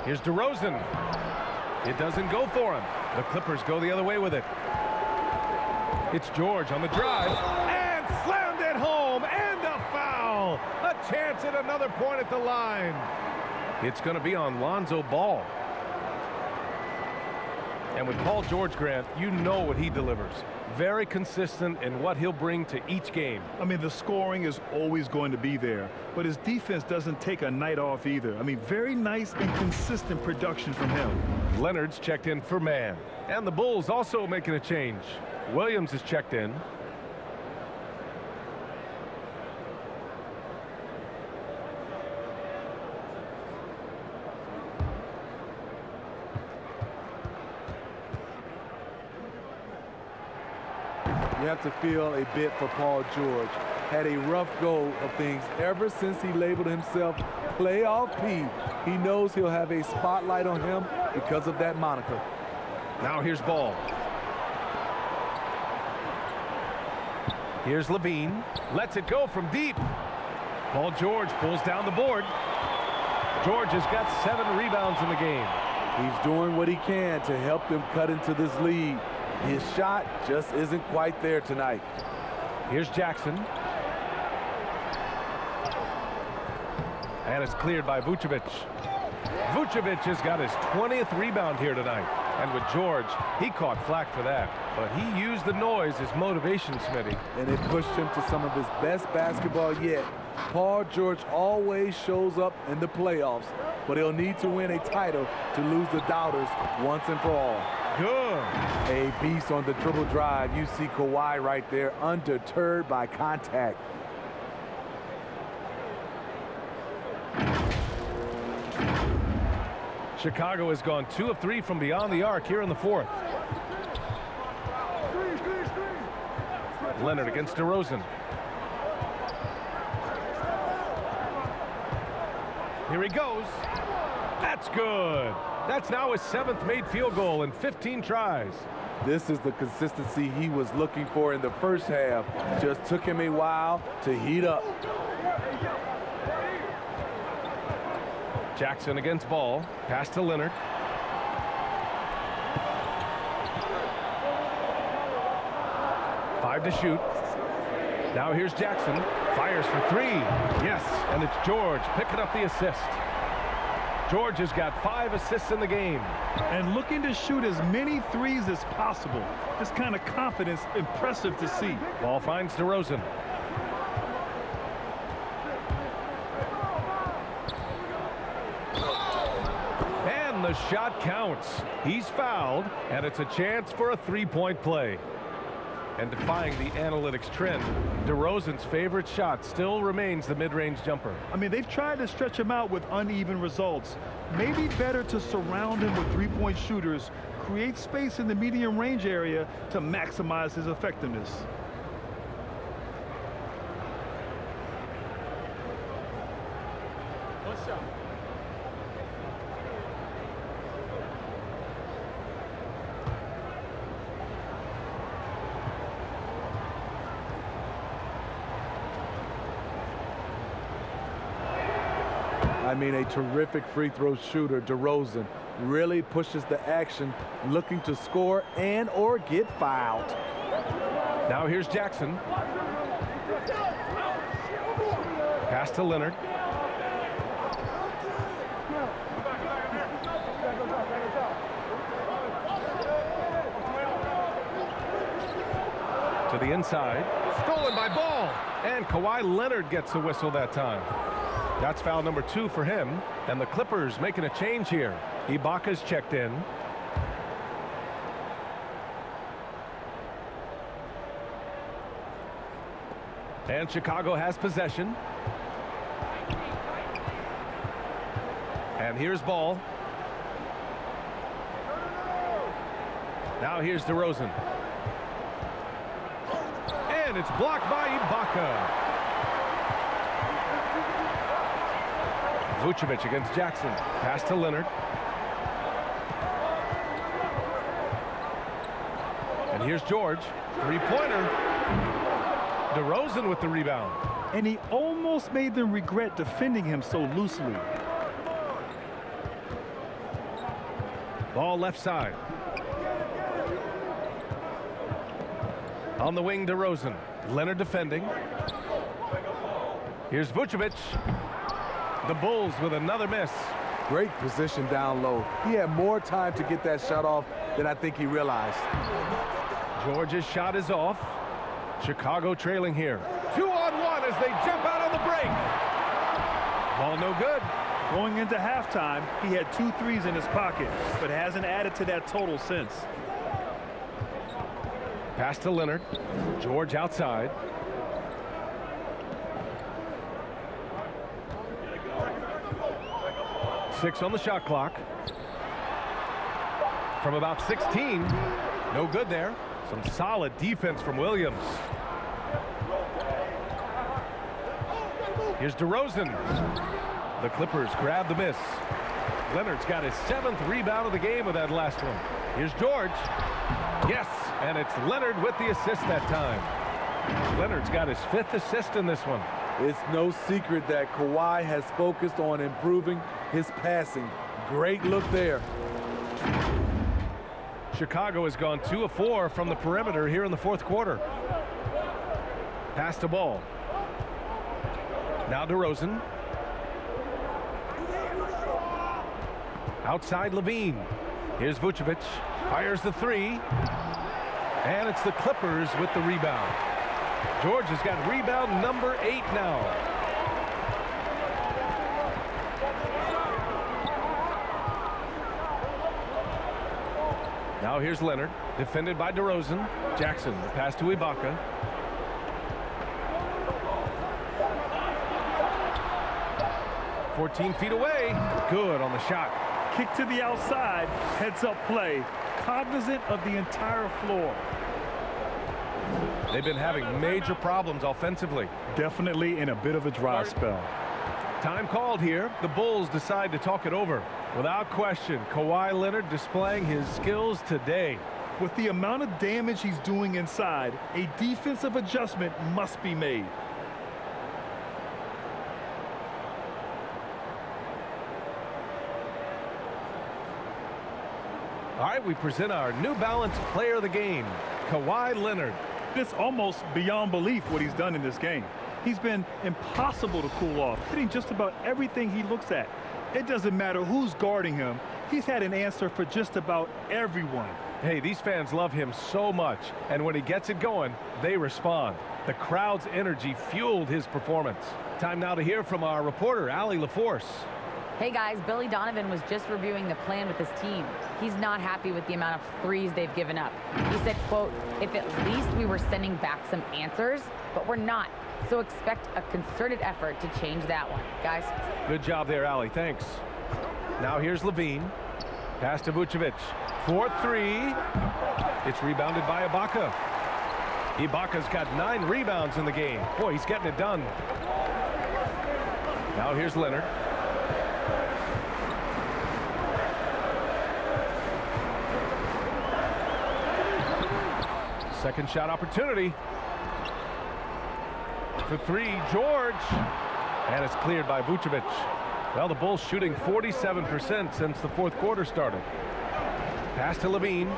[SPEAKER 1] Here's Derozan. It doesn't go for him. The Clippers go the other way with it. It's George on the drive. And slammed it home. And a foul. A chance at another point at the line. It's going to be on Lonzo Ball. And with Paul George, Grant, you know what he delivers. Very consistent in what he'll bring to each game.
[SPEAKER 3] I mean, the scoring is always going to be there, but his defense doesn't take a night off either. I mean, very nice and consistent production from him.
[SPEAKER 1] Leonard's checked in for man. And the Bulls also making a change. Williams is checked in.
[SPEAKER 4] You have to feel a bit for Paul George. Had a rough go of things ever since he labeled himself Playoff P. He knows he'll have a spotlight on him because of that moniker.
[SPEAKER 1] Now here's Ball. Here's Levine. Lets it go from deep. Paul George pulls down the board. George has got 7 rebounds in the game.
[SPEAKER 4] He's doing what he can to help them cut into this lead. His shot just isn't quite there tonight.
[SPEAKER 1] Here's Jackson. And it's cleared by Vucevic. Vucevic has got his 20th rebound here tonight. And with George, he caught flack for that. But he used the noise as motivation, Smitty.
[SPEAKER 4] And it pushed him to some of his best basketball yet. Paul George always shows up in the playoffs, but he'll need to win a title to lose the doubters once and for all.
[SPEAKER 1] Good.
[SPEAKER 4] A beast on the dribble drive. You see Kawhi right there, undeterred by contact.
[SPEAKER 1] Chicago has gone 2 of 3 from beyond the arc here in the 4th. Leonard against Derozan. Here he goes. That's good. That's now his 7th made field goal in 15 tries.
[SPEAKER 4] This is the consistency he was looking for in the first half. Just took him a while to heat up.
[SPEAKER 1] Jackson against Ball. Pass to Leonard. Five to shoot. Now here's Jackson. Fires for 3. Yes, and it's George picking up the assist. George has got 5 assists in the game.
[SPEAKER 3] And looking to shoot as many threes as possible. This kind of confidence, impressive to see.
[SPEAKER 1] Ball finds Derozan. And the shot counts. He's fouled, and it's a chance for a 3-point play. And defying the analytics trend, Derozan's favorite shot still remains the mid-range jumper.
[SPEAKER 3] I mean, they've tried to stretch him out with uneven results. Maybe better to surround him with three-point shooters, create space in the medium range area to maximize his effectiveness.
[SPEAKER 4] I mean, a terrific free throw shooter. Derozan really pushes the action, looking to score and or get fouled.
[SPEAKER 1] Now here's Jackson. Pass to Leonard. To the inside. Stolen by Ball. And Kawhi Leonard gets a whistle that time. That's foul number 2 for him. And the Clippers making a change here. Ibaka's checked in. And Chicago has possession. And here's Ball. Now here's Derozan. And it's blocked by Ibaka. Vucevic against Jackson. Pass to Leonard. And here's George. Three-pointer. Derozan with the rebound.
[SPEAKER 3] And he almost made them regret defending him so loosely.
[SPEAKER 1] Ball left side. On the wing, Derozan. Leonard defending. Here's Vucevic. The Bulls with another miss.
[SPEAKER 4] Great position down low. He had more time to get that shot off than I think he realized.
[SPEAKER 1] George's shot is off. Chicago trailing here. 2-on-1 as they jump out on the break. Ball no good.
[SPEAKER 3] Going into halftime, he had 2 threes in his pocket, but hasn't added to that total since.
[SPEAKER 1] Pass to Leonard. George outside. Six on the shot clock. From about 16. No good there. Some solid defense from Williams. Here's Derozan. The Clippers grab the miss. Leonard's got his 7th rebound of the game with that last one. Here's George. Yes, and it's Leonard with the assist that time. Leonard's got his 5th assist in this one.
[SPEAKER 4] It's no secret that Kawhi has focused on improving his passing. Great look there.
[SPEAKER 1] Chicago has gone 2 of 4 from the perimeter here in the 4th quarter. Pass to Ball. Now Derozan. Outside Levine. Here's Vucevic. Fires the 3. And it's the Clippers with the rebound. George has got rebound number 8 now. Now here's Leonard, defended by Derozan. Jackson, the pass to Ibaka. "14 feet away." Good on the shot.
[SPEAKER 3] Kick to the outside, heads-up play, cognizant of the entire floor.
[SPEAKER 1] They've been having major problems offensively.
[SPEAKER 3] Definitely in a bit of a dry spell.
[SPEAKER 1] Time called here. The Bulls decide to talk it over. Without question, Kawhi Leonard displaying his skills today.
[SPEAKER 3] With the amount of damage he's doing inside, a defensive adjustment must be made.
[SPEAKER 1] All right, we present our New Balance player of the game, Kawhi Leonard.
[SPEAKER 3] It's almost beyond belief what he's done in this game. He's been impossible to cool off, hitting just about everything he looks at. It doesn't matter who's guarding him. He's had an answer for just about everyone.
[SPEAKER 1] Hey, these fans love him so much, and when he gets it going, they respond. The crowd's energy fueled his performance. Time now to hear from our reporter, Allie LaForce.
[SPEAKER 2] Hey guys, Billy Donovan was just reviewing the plan with his team. He's not happy with the amount of threes they've given up. He said, quote, "If at least we were sending back some answers, but we're not. So expect a concerted effort to change that one." Guys.
[SPEAKER 1] Good job there, Allie. Thanks. Now here's Levine. Pass to Vucevic. 4-3. It's rebounded by Ibaka. Ibaka's got 9 rebounds in the game. Boy, he's getting it done. Now here's Leonard. Second shot opportunity. For 3, George. And it's cleared by Vucevic. Well, the Bulls shooting 47% since the 4th quarter started. Pass to Levine.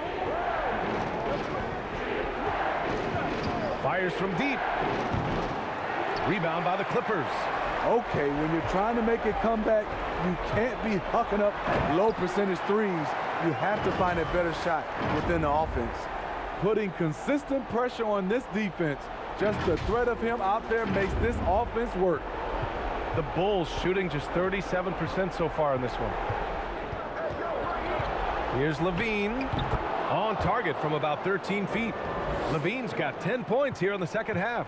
[SPEAKER 1] Fires from deep. Rebound by the Clippers.
[SPEAKER 4] Okay, when you're trying to make a comeback, you can't be hucking up low percentage threes. You have to find a better shot within the offense. Putting consistent pressure on this defense, just the threat of him out there makes this offense work.
[SPEAKER 1] The Bulls shooting just 37% so far in this one. Here's Levine. On target from about 13 feet. Levine's got 10 points here in the second half.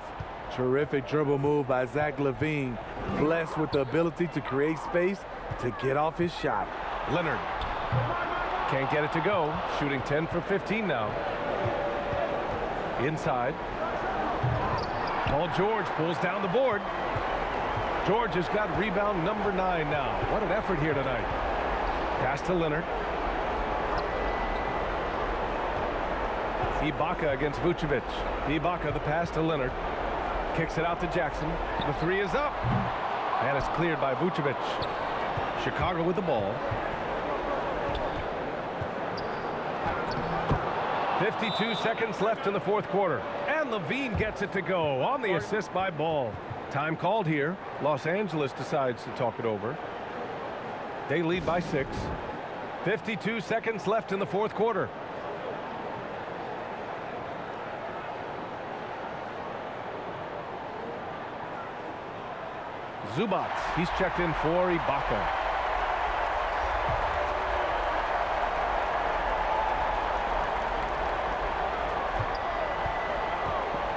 [SPEAKER 4] Terrific dribble move by Zach LaVine. Blessed with the ability to create space to get off his shot.
[SPEAKER 1] Leonard can't get it to go. Shooting 10 for 15 now. Inside. Paul George pulls down the board. George has got rebound number 9 now. What an effort here tonight. Pass to Leonard. Ibaka against Vucevic. Ibaka, the pass to Leonard. Kicks it out to Jackson. The 3 is up. And it's cleared by Vucevic. Chicago with the ball. 52 seconds left in the fourth quarter. And Levine gets it to go on the assist by Ball. Time called here. Los Angeles decides to talk it over. They lead by 6. 52 seconds left in the fourth quarter. Zubac, he's checked in for Ibaka.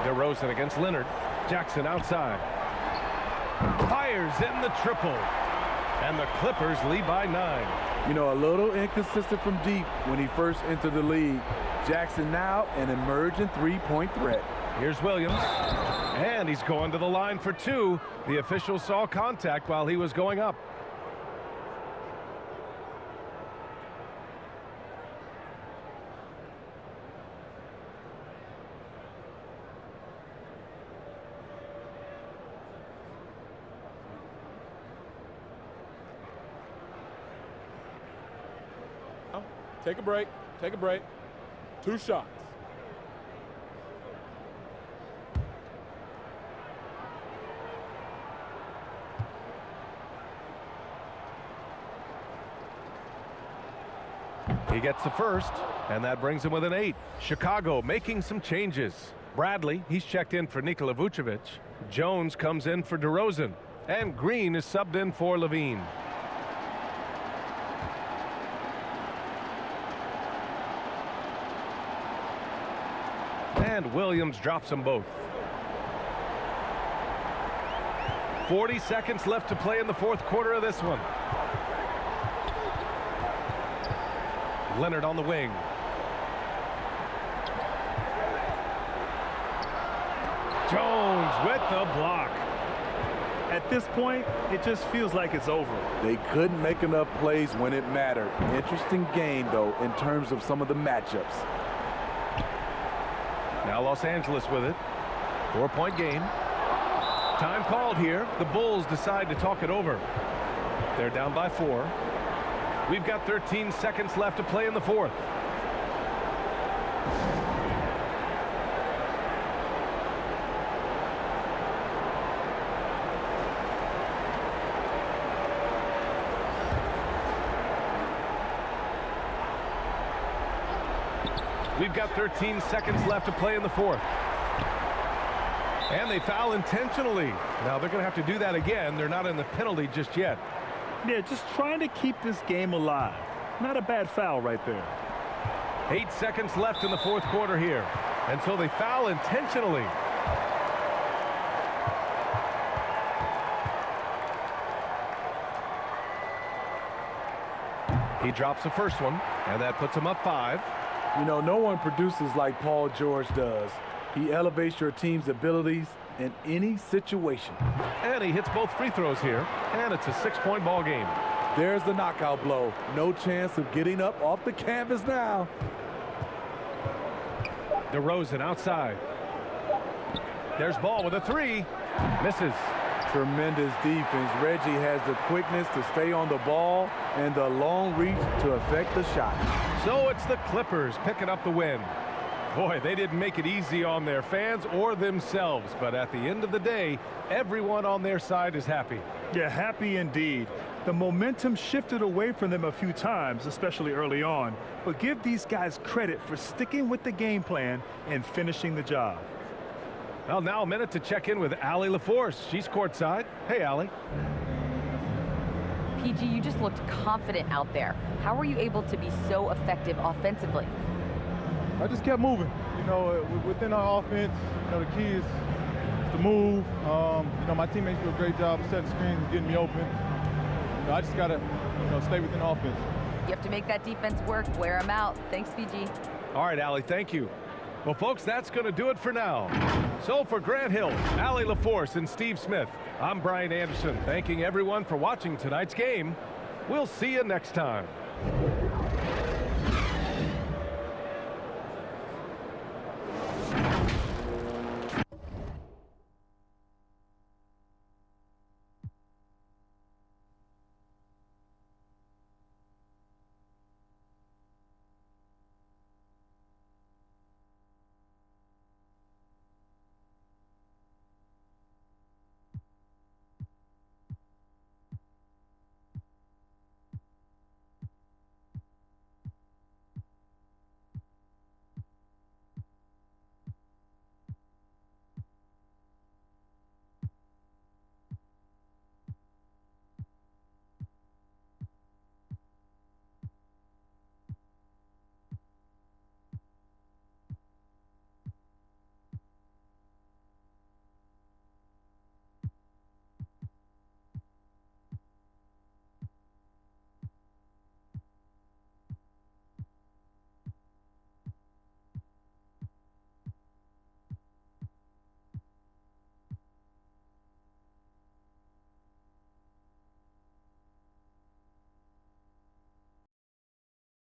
[SPEAKER 1] Derozan against Leonard. Jackson outside. Fires in the triple. And the Clippers lead by 9.
[SPEAKER 4] You know, a little inconsistent from deep when he first entered the league. Jackson now an emerging three-point threat.
[SPEAKER 1] Here's Williams. And he's going to the line for 2. The official saw contact while he was going up.
[SPEAKER 7] Take a break. Take a break. 2 shots.
[SPEAKER 1] He gets the first, and that brings him with an 8. Chicago making some changes. Bradley, he's checked in for Nikola Vucevic. Jones comes in for Derozan. And Green is subbed in for Levine. And Williams drops them both. 40 seconds left to play in the fourth quarter of this one. Leonard on the wing. Jones with the block.
[SPEAKER 3] At this point, it just feels like it's over.
[SPEAKER 4] They couldn't make enough plays when it mattered. Interesting game, though, in terms of some of the matchups.
[SPEAKER 1] Now Los Angeles with it. 4-point game. Time called here. The Bulls decide to talk it over. They're down by 4. We've got 13 seconds left to play in the fourth. We've got 13 seconds left to play in the fourth. And they foul intentionally. Now they're going to have to do that again. They're not in the penalty just yet.
[SPEAKER 3] Yeah, just trying to keep this game alive. Not a bad foul right there.
[SPEAKER 1] 8 seconds left in the fourth quarter here. And so they foul intentionally. He drops the first one, and that puts him up 5.
[SPEAKER 4] You know, no one produces like Paul George does. He elevates your team's abilities in any situation.
[SPEAKER 1] And he hits both free throws here, and it's a 6-point ball game.
[SPEAKER 4] There's the knockout blow. No chance of getting up off the canvas now.
[SPEAKER 1] Derozan outside. There's Ball with a 3. Misses.
[SPEAKER 4] Tremendous defense. Reggie has the quickness to stay on the ball and the long reach to affect the shot.
[SPEAKER 1] So it's the Clippers picking up the win. Boy, they didn't make it easy on their fans or themselves, but at the end of the day, everyone on their side is happy.
[SPEAKER 3] Yeah, happy indeed. The momentum shifted away from them a few times, especially early on, but give these guys credit for sticking with the game plan and finishing the job.
[SPEAKER 1] Well, now a minute to check in with Allie LaForce. She's courtside. Hey, Allie.
[SPEAKER 2] PG, you just looked confident out there. How were you able to be so effective offensively?
[SPEAKER 5] I just kept moving. You know, within our offense, you know, the key is to move. You know, my teammates do a great job of setting screens and getting me open. You know, I just got to, you know, stay within offense.
[SPEAKER 2] You have to make that defense work. Wear them out. Thanks, PG.
[SPEAKER 1] All right, Allie, thank you. Well, folks, that's going to do it for now. So for Grant Hill, Allie LaForce, and Steve Smith, I'm Brian Anderson, thanking everyone for watching tonight's game. We'll see you next time.